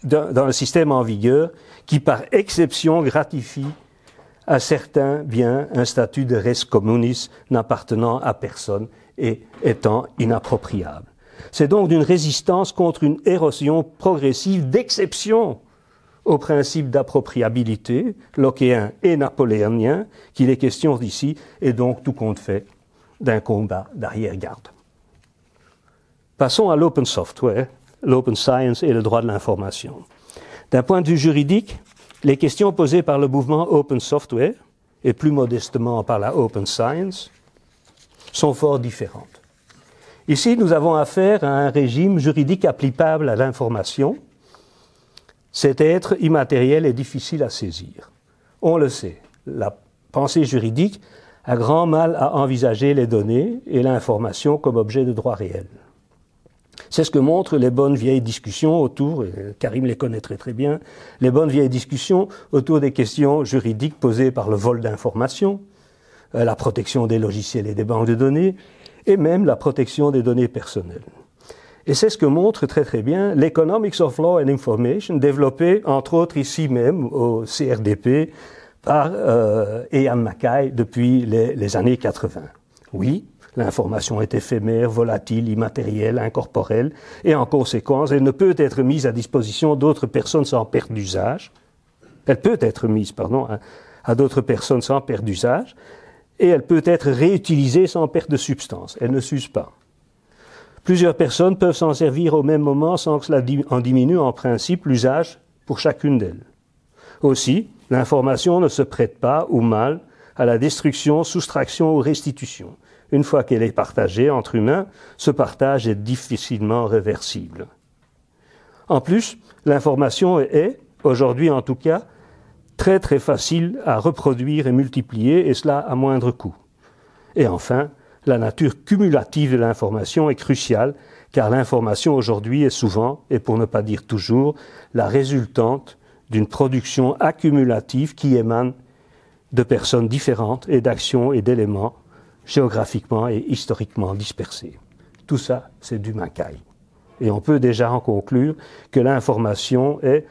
en vigueur qui, par exception, gratifie à certains biens un statut de res communis n'appartenant à personne et étant inappropriable. C'est donc d'une résistance contre une érosion progressive d'exception au principe d'appropriabilité, lockéen et napoléonien, qu'il est question d'ici, et donc tout compte fait d'un combat d'arrière-garde. Passons à l'open software, l'open science et le droit de l'information. D'un point de vue juridique, les questions posées par le mouvement open software, et plus modestement par la open science, sont fort différentes. Ici, nous avons affaire à un régime juridique applicable à l'information. Cet être immatériel est difficile à saisir. On le sait, la pensée juridique a grand mal à envisager les données et l'information comme objet de droit réel. C'est ce que montrent les bonnes vieilles discussions autour, et Karim les connaît très très bien, les bonnes vieilles discussions autour des questions juridiques posées par le vol d'informations, la protection des logiciels et des banques de données, et même la protection des données personnelles. Et c'est ce que montre très très bien l'Economics of Law and Information, développé entre autres ici même au CRDP par Ian Mackay depuis les années 80. Oui, l'information est éphémère, volatile, immatérielle, incorporelle, et en conséquence, elle ne peut être mise à disposition d'autres personnes sans perte d'usage. Elle peut être mise, à d'autres personnes sans perte d'usage, et elle peut être réutilisée sans perte de substance. Elle ne s'use pas. Plusieurs personnes peuvent s'en servir au même moment sans que cela en diminue en principe l'usage pour chacune d'elles. Aussi, L'information ne se prête pas, ou mal, à la destruction, soustraction ou restitution. Une fois qu'elle est partagée entre humains, ce partage est difficilement réversible. En plus, l'information est, aujourd'hui en tout cas, très très facile à reproduire et multiplier, et cela à moindre coût. Et enfin, la nature cumulative de l'information est cruciale, car l'information aujourd'hui est souvent, et pour ne pas dire toujours, la résultante d'une production accumulative qui émane de personnes différentes et d'actions et d'éléments géographiquement et historiquement dispersés. Tout ça, c'est du Mackay. Et on peut déjà en conclure que l'information est,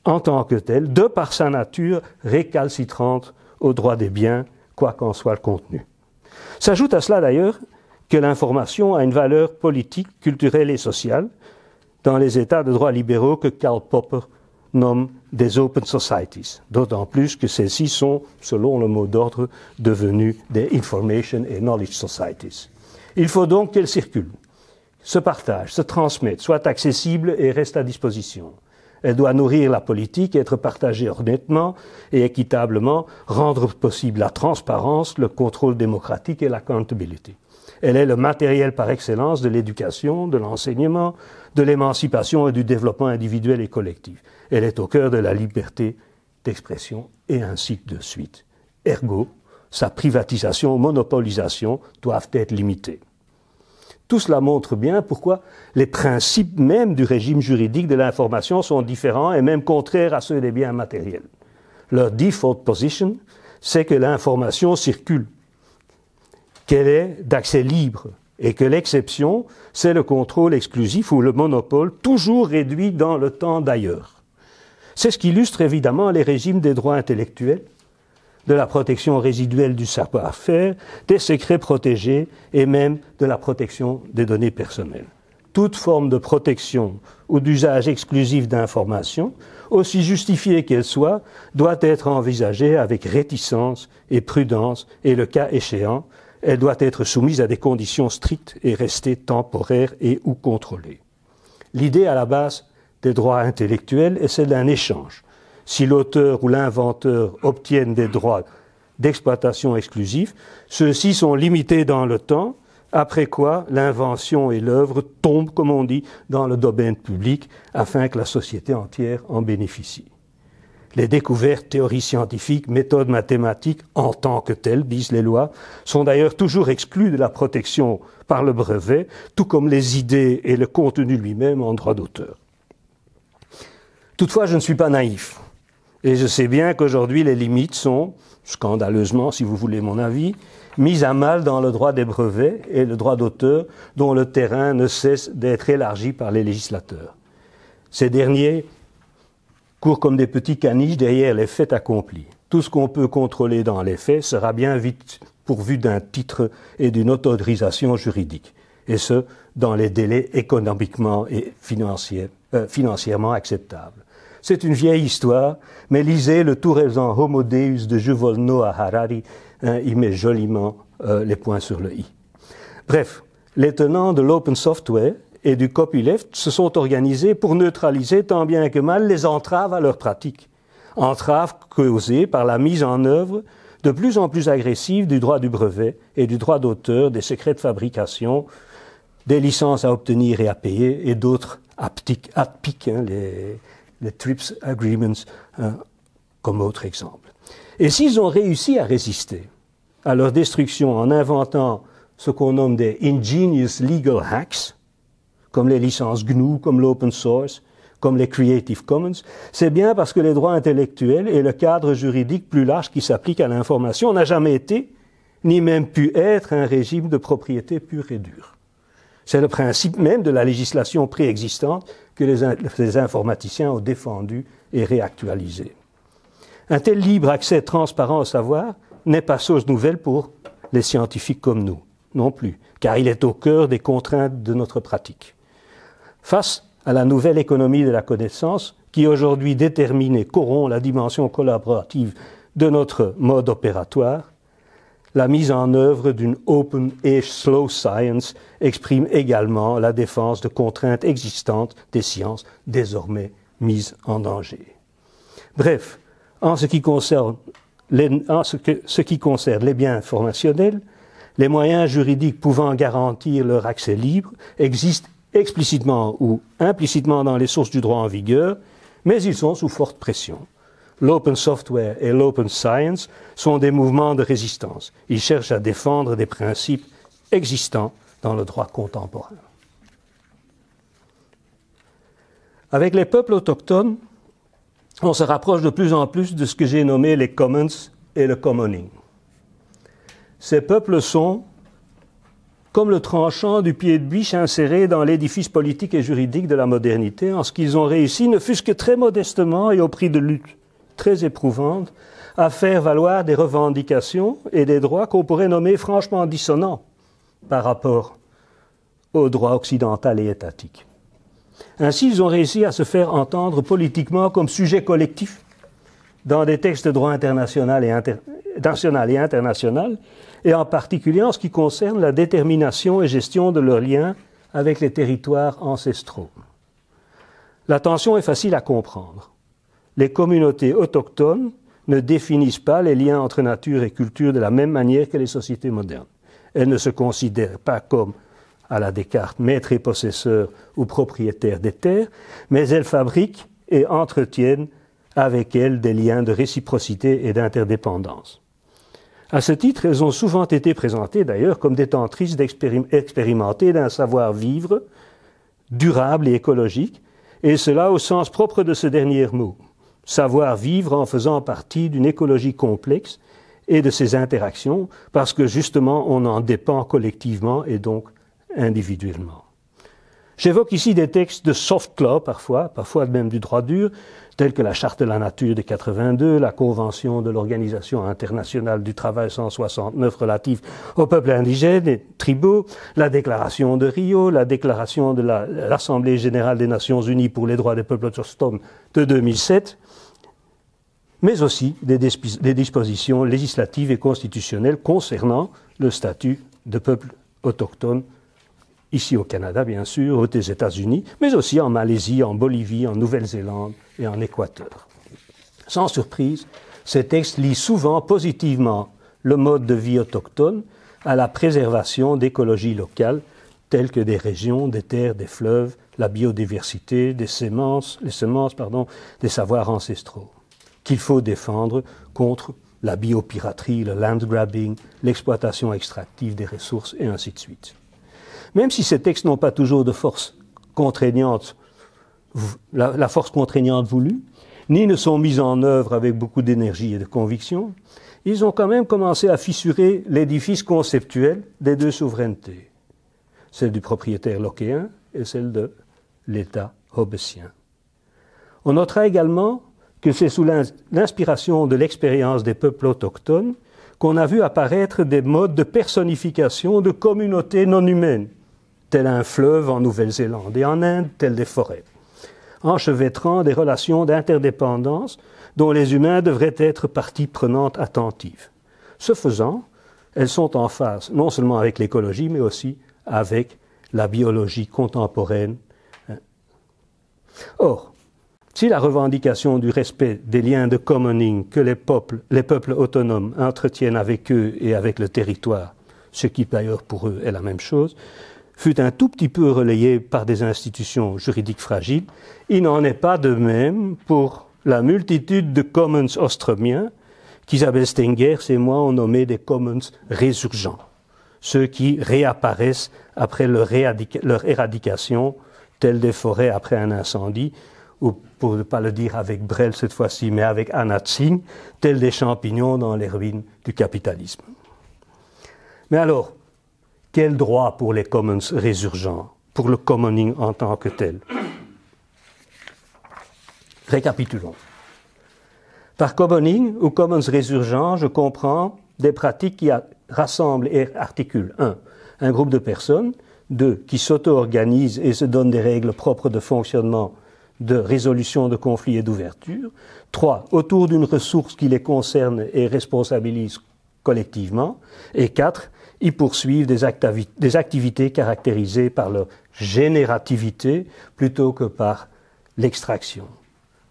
en tant que telle, de par sa nature, récalcitrante aux droits des biens, quoi qu'en soit le contenu. S'ajoute à cela d'ailleurs que l'information a une valeur politique, culturelle et sociale dans les États de droit libéraux que Karl Popper nomme des open societies, d'autant plus que celles-ci sont, selon le mot d'ordre, devenues des information et knowledge societies. Il faut donc qu'elles circulent, se partagent, se transmettent, soient accessibles et restent à disposition. Elle doit nourrir la politique, être partagée honnêtement et équitablement, rendre possible la transparence, le contrôle démocratique et l'accountability. Elle est le matériel par excellence de l'éducation, de l'enseignement, de l'émancipation et du développement individuel et collectif. Elle est au cœur de la liberté d'expression et ainsi de suite. Ergo, sa privatisation ou monopolisation doivent être limitées. Tout cela montre bien pourquoi les principes même du régime juridique de l'information sont différents et même contraires à ceux des biens matériels. Leur default position, c'est que l'information circule, qu'elle est d'accès libre et que l'exception, c'est le contrôle exclusif ou le monopole, toujours réduit dans le temps d'ailleurs. C'est ce qu'illustre évidemment les régimes des droits intellectuels, de la protection résiduelle du savoir-faire, des secrets protégés et même de la protection des données personnelles. Toute forme de protection ou d'usage exclusif d'informations, aussi justifiée qu'elle soit, doit être envisagée avec réticence et prudence et, le cas échéant, elle doit être soumise à des conditions strictes et rester temporaire et ou contrôlée. L'idée à la base des droits intellectuels est celle d'un échange. Si l'auteur ou l'inventeur obtiennent des droits d'exploitation exclusifs, ceux-ci sont limités dans le temps, après quoi l'invention et l'œuvre tombent, comme on dit, dans le domaine public, afin que la société entière en bénéficie. Les découvertes, théories scientifiques, méthodes mathématiques, en tant que telles, disent les lois, sont d'ailleurs toujours exclues de la protection par le brevet, tout comme les idées et le contenu lui-même en droit d'auteur. Toutefois, je ne suis pas naïf. Et je sais bien qu'aujourd'hui, les limites sont, scandaleusement, si vous voulez mon avis, mises à mal dans le droit des brevets et le droit d'auteur, dont le terrain ne cesse d'être élargi par les législateurs. Ces derniers courent comme des petits caniches derrière les faits accomplis. Tout ce qu'on peut contrôler dans les faits sera bien vite pourvu d'un titre et d'une autorisation juridique, et ce, dans les délais économiquement et financièrement acceptables. C'est une vieille histoire, mais lisez le tout récent Homo Deus de Yuval Noah Harari, il met joliment les points sur le i. Bref, les tenants de l'open software et du copyleft se sont organisés pour neutraliser tant bien que mal les entraves à leur pratique. Entraves causées par la mise en œuvre de plus en plus agressive du droit du brevet et du droit d'auteur, des secrets de fabrication, des licences à obtenir et à payer, et d'autres APIC, les TRIPS Agreements, comme autre exemple. Et s'ils ont réussi à résister à leur destruction en inventant ce qu'on nomme des ingenious legal hacks, comme les licences GNU, comme l'open source, comme les Creative Commons, c'est bien parce que les droits intellectuels et le cadre juridique plus large qui s'applique à l'information n'a jamais été, ni même pu être, un régime de propriété pure et dure. C'est le principe même de la législation préexistante que les informaticiens ont défendu et réactualisé. Un tel libre accès transparent au savoir n'est pas chose nouvelle pour les scientifiques comme nous, non plus, car il est au cœur des contraintes de notre pratique. Face à la nouvelle économie de la connaissance, qui aujourd'hui détermine et corrompt la dimension collaborative de notre mode opératoire, la mise en œuvre d'une open et slow science exprime également la défense de contraintes existantes des sciences désormais mises en danger. Bref, En ce qui concerne les biens informationnels, les moyens juridiques pouvant garantir leur accès libre existent explicitement ou implicitement dans les sources du droit en vigueur, mais ils sont sous forte pression. L'open software et l'open science sont des mouvements de résistance. Ils cherchent à défendre des principes existants dans le droit contemporain. Avec les peuples autochtones, on se rapproche de plus en plus de ce que j'ai nommé les commons et le commoning. Ces peuples sont comme le tranchant du pied de biche inséré dans l'édifice politique et juridique de la modernité, en ce qu'ils ont réussi, ne fût-ce que très modestement et au prix de luttes très éprouvantes, à faire valoir des revendications et des droits qu'on pourrait nommer franchement dissonants par rapport au droit occidental et étatique. Ainsi, ils ont réussi à se faire entendre politiquement comme sujet collectif dans des textes de droit national et international, et en particulier en ce qui concerne la détermination et gestion de leurs liens avec les territoires ancestraux. La tension est facile à comprendre. Les communautés autochtones ne définissent pas les liens entre nature et culture de la même manière que les sociétés modernes. Elles ne se considèrent pas comme, à la Descartes, maîtres et possesseurs ou propriétaires des terres, mais elles fabriquent et entretiennent avec elles des liens de réciprocité et d'interdépendance. À ce titre, elles ont souvent été présentées d'ailleurs comme détentrices expérimentées d'un savoir-vivre durable et écologique, et cela au sens propre de ce dernier mot. Savoir-vivre en faisant partie d'une écologie complexe et de ses interactions, parce que justement on en dépend collectivement et donc individuellement. J'évoque ici des textes de soft law parfois même du droit dur, tels que la Charte de la nature de 82, la Convention de l'Organisation internationale du travail 169 relative aux peuples indigènes et tribaux, la Déclaration de Rio, la Déclaration de l'Assemblée générale des Nations unies pour les droits des peuples autochtones de 2007, mais aussi des dispositions législatives et constitutionnelles concernant le statut de peuple autochtone, ici au Canada bien sûr, aux États-Unis, mais aussi en Malaisie, en Bolivie, en Nouvelle-Zélande et en Équateur. Sans surprise, ces textes lient souvent positivement le mode de vie autochtone à la préservation d'écologies locales telles que des régions, des terres, des fleuves, la biodiversité, des semences, des savoirs ancestraux, qu'il faut défendre contre la biopiraterie, le land grabbing, l'exploitation extractive des ressources et ainsi de suite. Même si ces textes n'ont pas toujours de force contraignante, la force contraignante voulue, ni ne sont mis en œuvre avec beaucoup d'énergie et de conviction, ils ont quand même commencé à fissurer l'édifice conceptuel des deux souverainetés, celle du propriétaire lockéen et celle de l'État hobbesien. On notera également que c'est sous l'inspiration de l'expérience des peuples autochtones qu'on a vu apparaître des modes de personnification de communautés non humaines, tel un fleuve en Nouvelle-Zélande et en Inde, tel des forêts, enchevêtrant des relations d'interdépendance dont les humains devraient être partie prenante attentive. Ce faisant, elles sont en phase non seulement avec l'écologie, mais aussi avec la biologie contemporaine. Or, si la revendication du respect des liens de commoning que les peuples autonomes entretiennent avec eux et avec le territoire, ce qui d'ailleurs pour eux est la même chose, fut un tout petit peu relayé par des institutions juridiques fragiles, il n'en est pas de même pour la multitude de commons ostromiens qu'Isabelle Stengers et moi ont nommé des commons résurgents, ceux qui réapparaissent après leur éradication, tels des forêts après un incendie, ou pour ne pas le dire avec Brel cette fois-ci, mais avec Anna Tsing, tels des champignons dans les ruines du capitalisme. Mais alors, quel droit pour les commons résurgents, pour le commoning en tant que tel? Récapitulons. Par commoning ou commons résurgents, je comprends des pratiques qui rassemblent et articulent 1. Un groupe de personnes, 2. Qui s'auto-organisent et se donnent des règles propres de fonctionnement, de résolution de conflits et d'ouverture. 3. Autour d'une ressource qui les concerne et responsabilise collectivement. Et 4. Ils poursuivent des activités caractérisées par leur générativité plutôt que par l'extraction.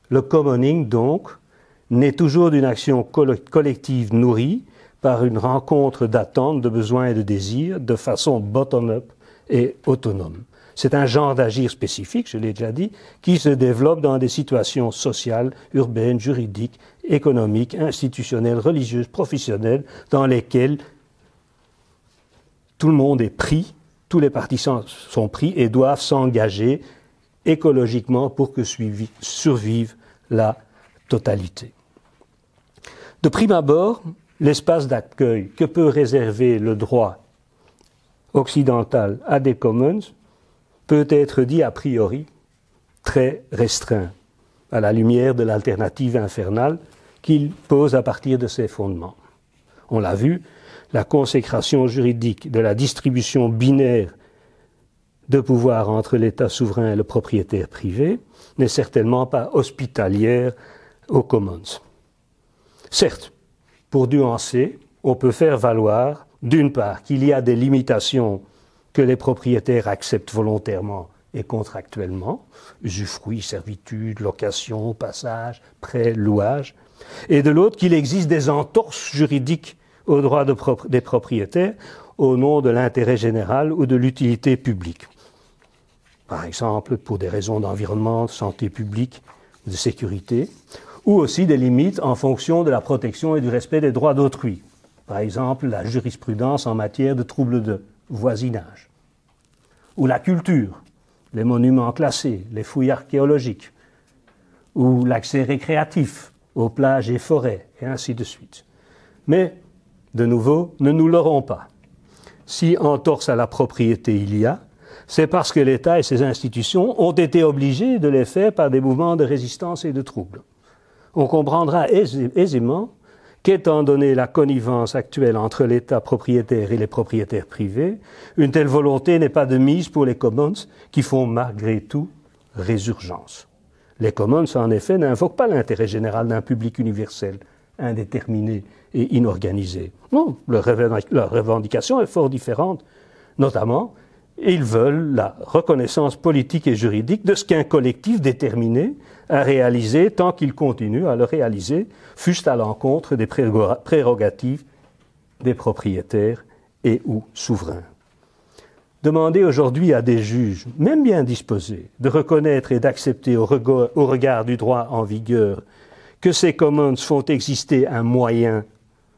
Le commoning, donc, naît toujours d'une action collective nourrie par une rencontre d'attentes, de besoins et de désirs de façon bottom-up et autonome. C'est un genre d'agir spécifique, je l'ai déjà dit, qui se développe dans des situations sociales, urbaines, juridiques, économiques, institutionnelles, religieuses, professionnelles, dans lesquelles tout le monde est pris, tous les participants sont pris et doivent s'engager écologiquement pour que survive la totalité. De prime abord, l'espace d'accueil que peut réserver le droit occidental à des commons peut être dit a priori très restreint, à la lumière de l'alternative infernale qu'il pose à partir de ses fondements. On l'a vu, la consécration juridique de la distribution binaire de pouvoir entre l'État souverain et le propriétaire privé n'est certainement pas hospitalière aux commons. Certes, pour nuancer, on peut faire valoir, d'une part, qu'il y a des limitations que les propriétaires acceptent volontairement et contractuellement, usufruit, servitude, location, passage, prêt, louage, et de l'autre qu'il existe des entorses juridiques aux droits des propriétaires au nom de l'intérêt général ou de l'utilité publique. Par exemple, pour des raisons d'environnement, de santé publique, de sécurité, ou aussi des limites en fonction de la protection et du respect des droits d'autrui. Par exemple, la jurisprudence en matière de troubles de voisinage. Ou la culture, les monuments classés, les fouilles archéologiques, ou l'accès récréatif aux plages et forêts, et ainsi de suite. Mais, de nouveau, ne nous leurrons pas. Si entorse à la propriété il y a, c'est parce que l'État et ses institutions ont été obligés de les faire par des mouvements de résistance et de troubles. On comprendra aisément qu'étant donné la connivence actuelle entre l'État propriétaire et les propriétaires privés, une telle volonté n'est pas de mise pour les commons qui font malgré tout résurgence. Les commons, en effet, n'invoquent pas l'intérêt général d'un public universel, indéterminé et inorganisé. Non, leur revendication est fort différente. Notamment, ils veulent la reconnaissance politique et juridique de ce qu'un collectif déterminé a réalisé tant qu'il continue à le réaliser, fût-ce à l'encontre des prérogatives des propriétaires et ou souverains. Demander aujourd'hui à des juges, même bien disposés, de reconnaître et d'accepter au regard du droit en vigueur que ces commons font exister un moyen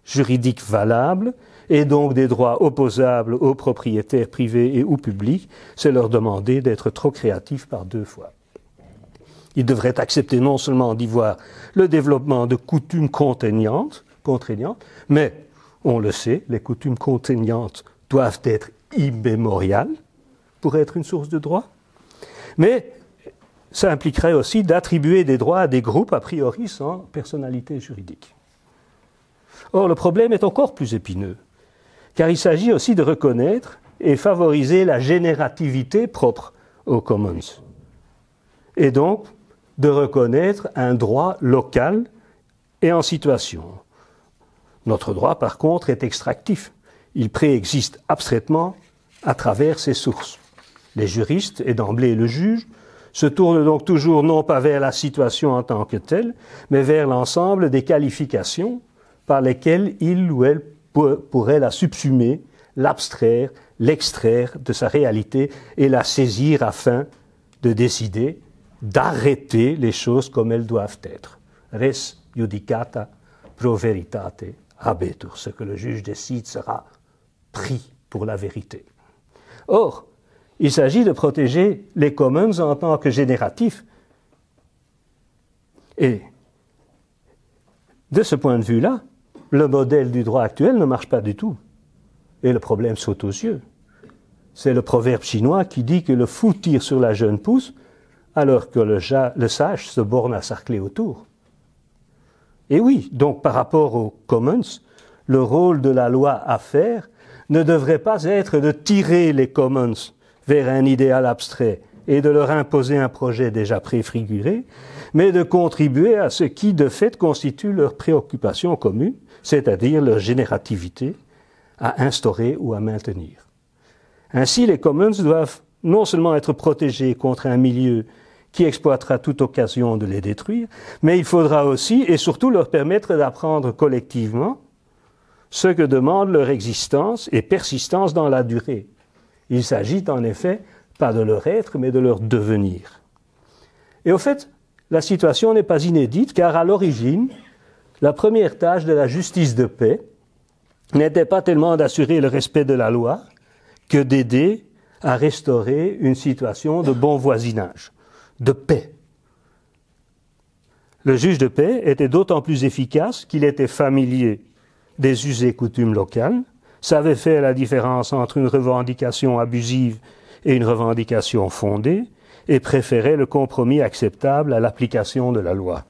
juridique valable et donc des droits opposables aux propriétaires privés et ou publics, c'est leur demander d'être trop créatifs par deux fois. Ils devraient accepter non seulement d'y voir le développement de coutumes contraignantes, mais, on le sait, les coutumes contraignantes doivent être immémoriales pour être une source de droit, mais ça impliquerait aussi d'attribuer des droits à des groupes a priori sans personnalité juridique. Or, le problème est encore plus épineux, car il s'agit aussi de reconnaître et favoriser la générativité propre aux commons, et donc de reconnaître un droit local et en situation. Notre droit, par contre, est extractif. Il préexiste abstraitement à travers ses sources. Les juristes, et d'emblée le juge, se tournent donc toujours non pas vers la situation en tant que telle, mais vers l'ensemble des qualifications par lesquelles il ou elle pourrait la subsumer, l'abstraire, l'extraire de sa réalité et la saisir afin de décider, d'arrêter les choses comme elles doivent être. Res judicata pro veritate habetur. Ce que le juge décide sera pris pour la vérité. Or, il s'agit de protéger les commons en tant que génératifs. Et de ce point de vue-là, le modèle du droit actuel ne marche pas du tout. Et le problème saute aux yeux. C'est le proverbe chinois qui dit que le fou tire sur la jeune pousse alors que le sage se borne à sarcler autour. Et oui, donc par rapport aux commons, le rôle de la loi à faire ne devrait pas être de tirer les commons vers un idéal abstrait et de leur imposer un projet déjà préfiguré, mais de contribuer à ce qui, de fait, constitue leur préoccupation commune, c'est-à-dire leur générativité, à instaurer ou à maintenir. Ainsi, les commons doivent non seulement être protégés contre un milieu qui exploitera toute occasion de les détruire, mais il faudra aussi et surtout leur permettre d'apprendre collectivement ce que demande leur existence et persistance dans la durée. Il s'agit en effet pas de leur être, mais de leur devenir. Et au fait, la situation n'est pas inédite, car à l'origine, la première tâche de la justice de paix n'était pas tellement d'assurer le respect de la loi que d'aider à restaurer une situation de bon voisinage, de paix. Le juge de paix était d'autant plus efficace qu'il était familier des us et coutumes locales, savait faire la différence entre une revendication abusive et une revendication fondée, et préférait le compromis acceptable à l'application de la loi,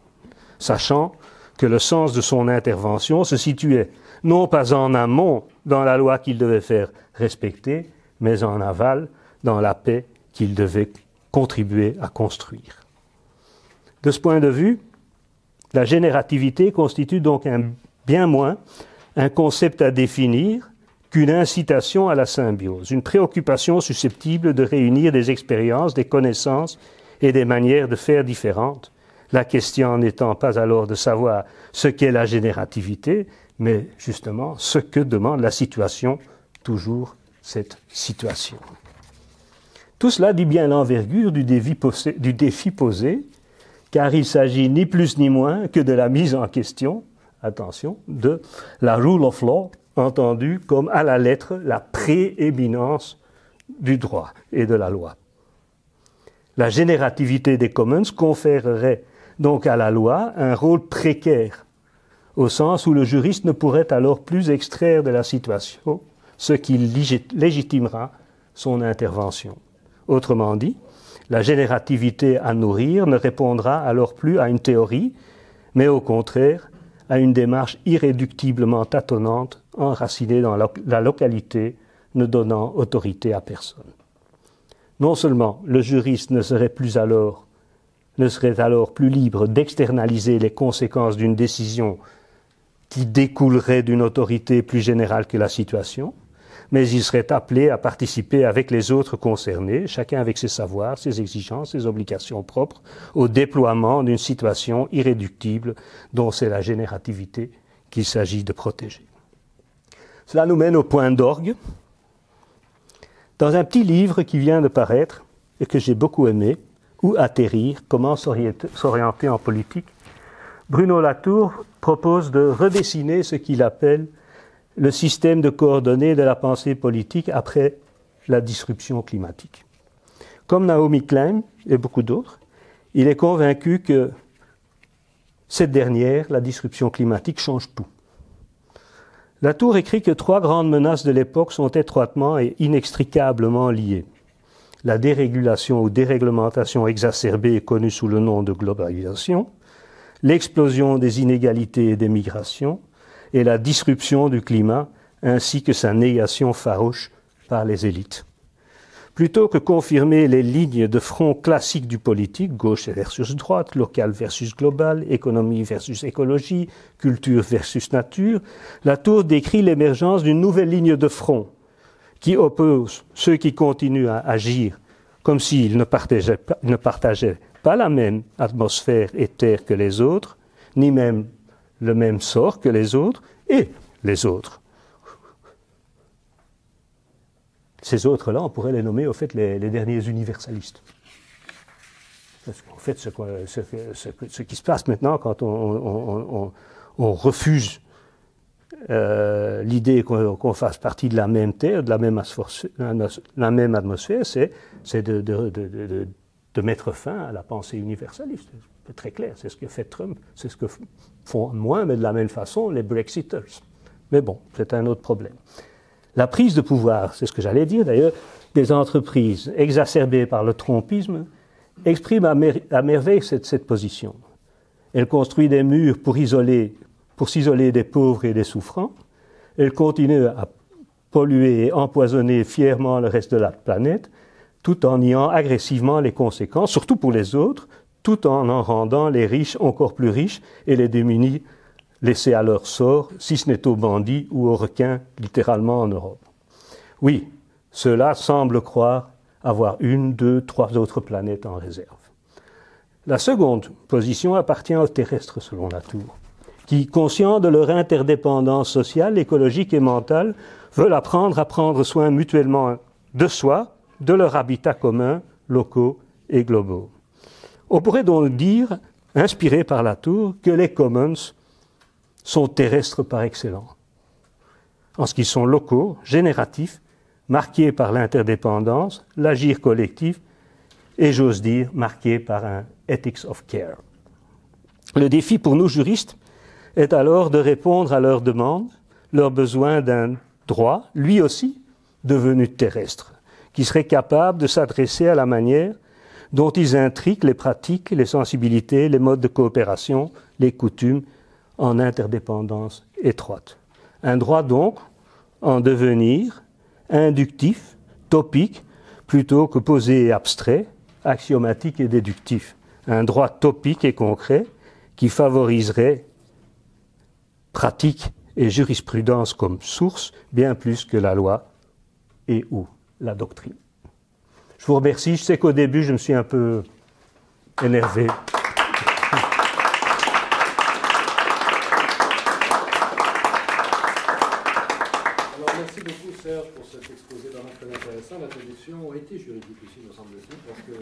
sachant que le sens de son intervention se situait non pas en amont dans la loi qu'il devait faire respecter, mais en aval dans la paix qu'il devait contribuer à construire. De ce point de vue, la générativité constitue donc bien moins un concept à définir qu'une incitation à la symbiose, une préoccupation susceptible de réunir des expériences, des connaissances et des manières de faire différentes, la question n'étant pas alors de savoir ce qu'est la générativité, mais justement ce que demande la situation, toujours cette situation. Tout cela dit bien l'envergure du défi posé, car il s'agit ni plus ni moins que de la mise en question, attention, de la rule of law, entendue comme à la lettre la prééminence du droit et de la loi. La générativité des commons conférerait donc à la loi un rôle précaire, au sens où le juriste ne pourrait alors plus extraire de la situation ce qui légitimera son intervention. Autrement dit, la générativité à nourrir ne répondra alors plus à une théorie, mais au contraire à une démarche irréductiblement tâtonnante, enracinée dans la localité, ne donnant autorité à personne. Non seulement le juriste ne serait alors plus libre d'externaliser les conséquences d'une décision qui découlerait d'une autorité plus générale que la situation, mais il serait appelé à participer avec les autres concernés, chacun avec ses savoirs, ses exigences, ses obligations propres, au déploiement d'une situation irréductible dont c'est la générativité qu'il s'agit de protéger. Cela nous mène au point d'orgue. Dans un petit livre qui vient de paraître et que j'ai beaucoup aimé, Où atterrir, comment s'orienter en politique, Bruno Latour propose de redessiner ce qu'il appelle le système de coordonnées de la pensée politique après la disruption climatique. Comme Naomi Klein et beaucoup d'autres, il est convaincu que cette dernière, la disruption climatique, change tout. Latour écrit que 3 grandes menaces de l'époque sont étroitement et inextricablement liées. La dérégulation ou déréglementation exacerbée connue sous le nom de globalisation, l'explosion des inégalités et des migrations, et la disruption du climat, ainsi que sa négation farouche par les élites. Plutôt que confirmer les lignes de front classiques du politique, gauche versus droite, local versus global, économie versus écologie, culture versus nature, Latour décrit l'émergence d'une nouvelle ligne de front qui oppose ceux qui continuent à agir comme s'ils ne partageaient pas la même atmosphère et terre que les autres, ni même le même sort que les autres, et les autres. Ces autres-là, on pourrait les nommer au fait les derniers universalistes. Parce qu'en fait, ce qui se passe maintenant quand on refuse l'idée qu'on fasse partie de la même terre, de la même atmosphère, c'est de mettre fin à la pensée universaliste. C'est très clair, c'est ce que fait Trump, c'est ce que font moins, mais de la même façon, les Brexiters. Mais bon, c'est un autre problème. La prise de pouvoir, c'est ce que j'allais dire d'ailleurs, des entreprises exacerbées par le trumpisme, exprime à merveille cette position. Elle construit des murs pour s'isoler des pauvres et des souffrants. Elle continue à polluer et empoisonner fièrement le reste de la planète, tout en niant agressivement les conséquences, surtout pour les autres, tout en rendant les riches encore plus riches et les démunis laissés à leur sort, si ce n'est aux bandits ou aux requins, littéralement en Europe. Oui, ceux-là semblent croire avoir 1, 2, 3 autres planètes en réserve. La seconde position appartient aux terrestres, selon Latour, qui, conscients de leur interdépendance sociale, écologique et mentale, veulent apprendre à prendre soin mutuellement de soi, de leur habitat commun, locaux et globaux. On pourrait donc dire, inspiré par Latour, que les commons sont terrestres par excellence, en ce qu'ils sont locaux, génératifs, marqués par l'interdépendance, l'agir collectif, et j'ose dire, marqués par un ethics of care. Le défi pour nous juristes est alors de répondre à leurs demandes, leur besoin d'un droit, lui aussi, devenu terrestre, qui serait capable de s'adresser à la manière dont ils intriquent les pratiques, les sensibilités, les modes de coopération, les coutumes, en interdépendance étroite. Un droit donc en devenir inductif, topique, plutôt que posé et abstrait, axiomatique et déductif. Un droit topique et concret qui favoriserait pratique et jurisprudence comme source bien plus que la loi et ou la doctrine. Je vous remercie. Je sais qu'au début, je me suis un peu énervé. Merci beaucoup Serge pour cet exposé vraiment très intéressant. La traduction a été juridique aussi, me semble-t-il, parce que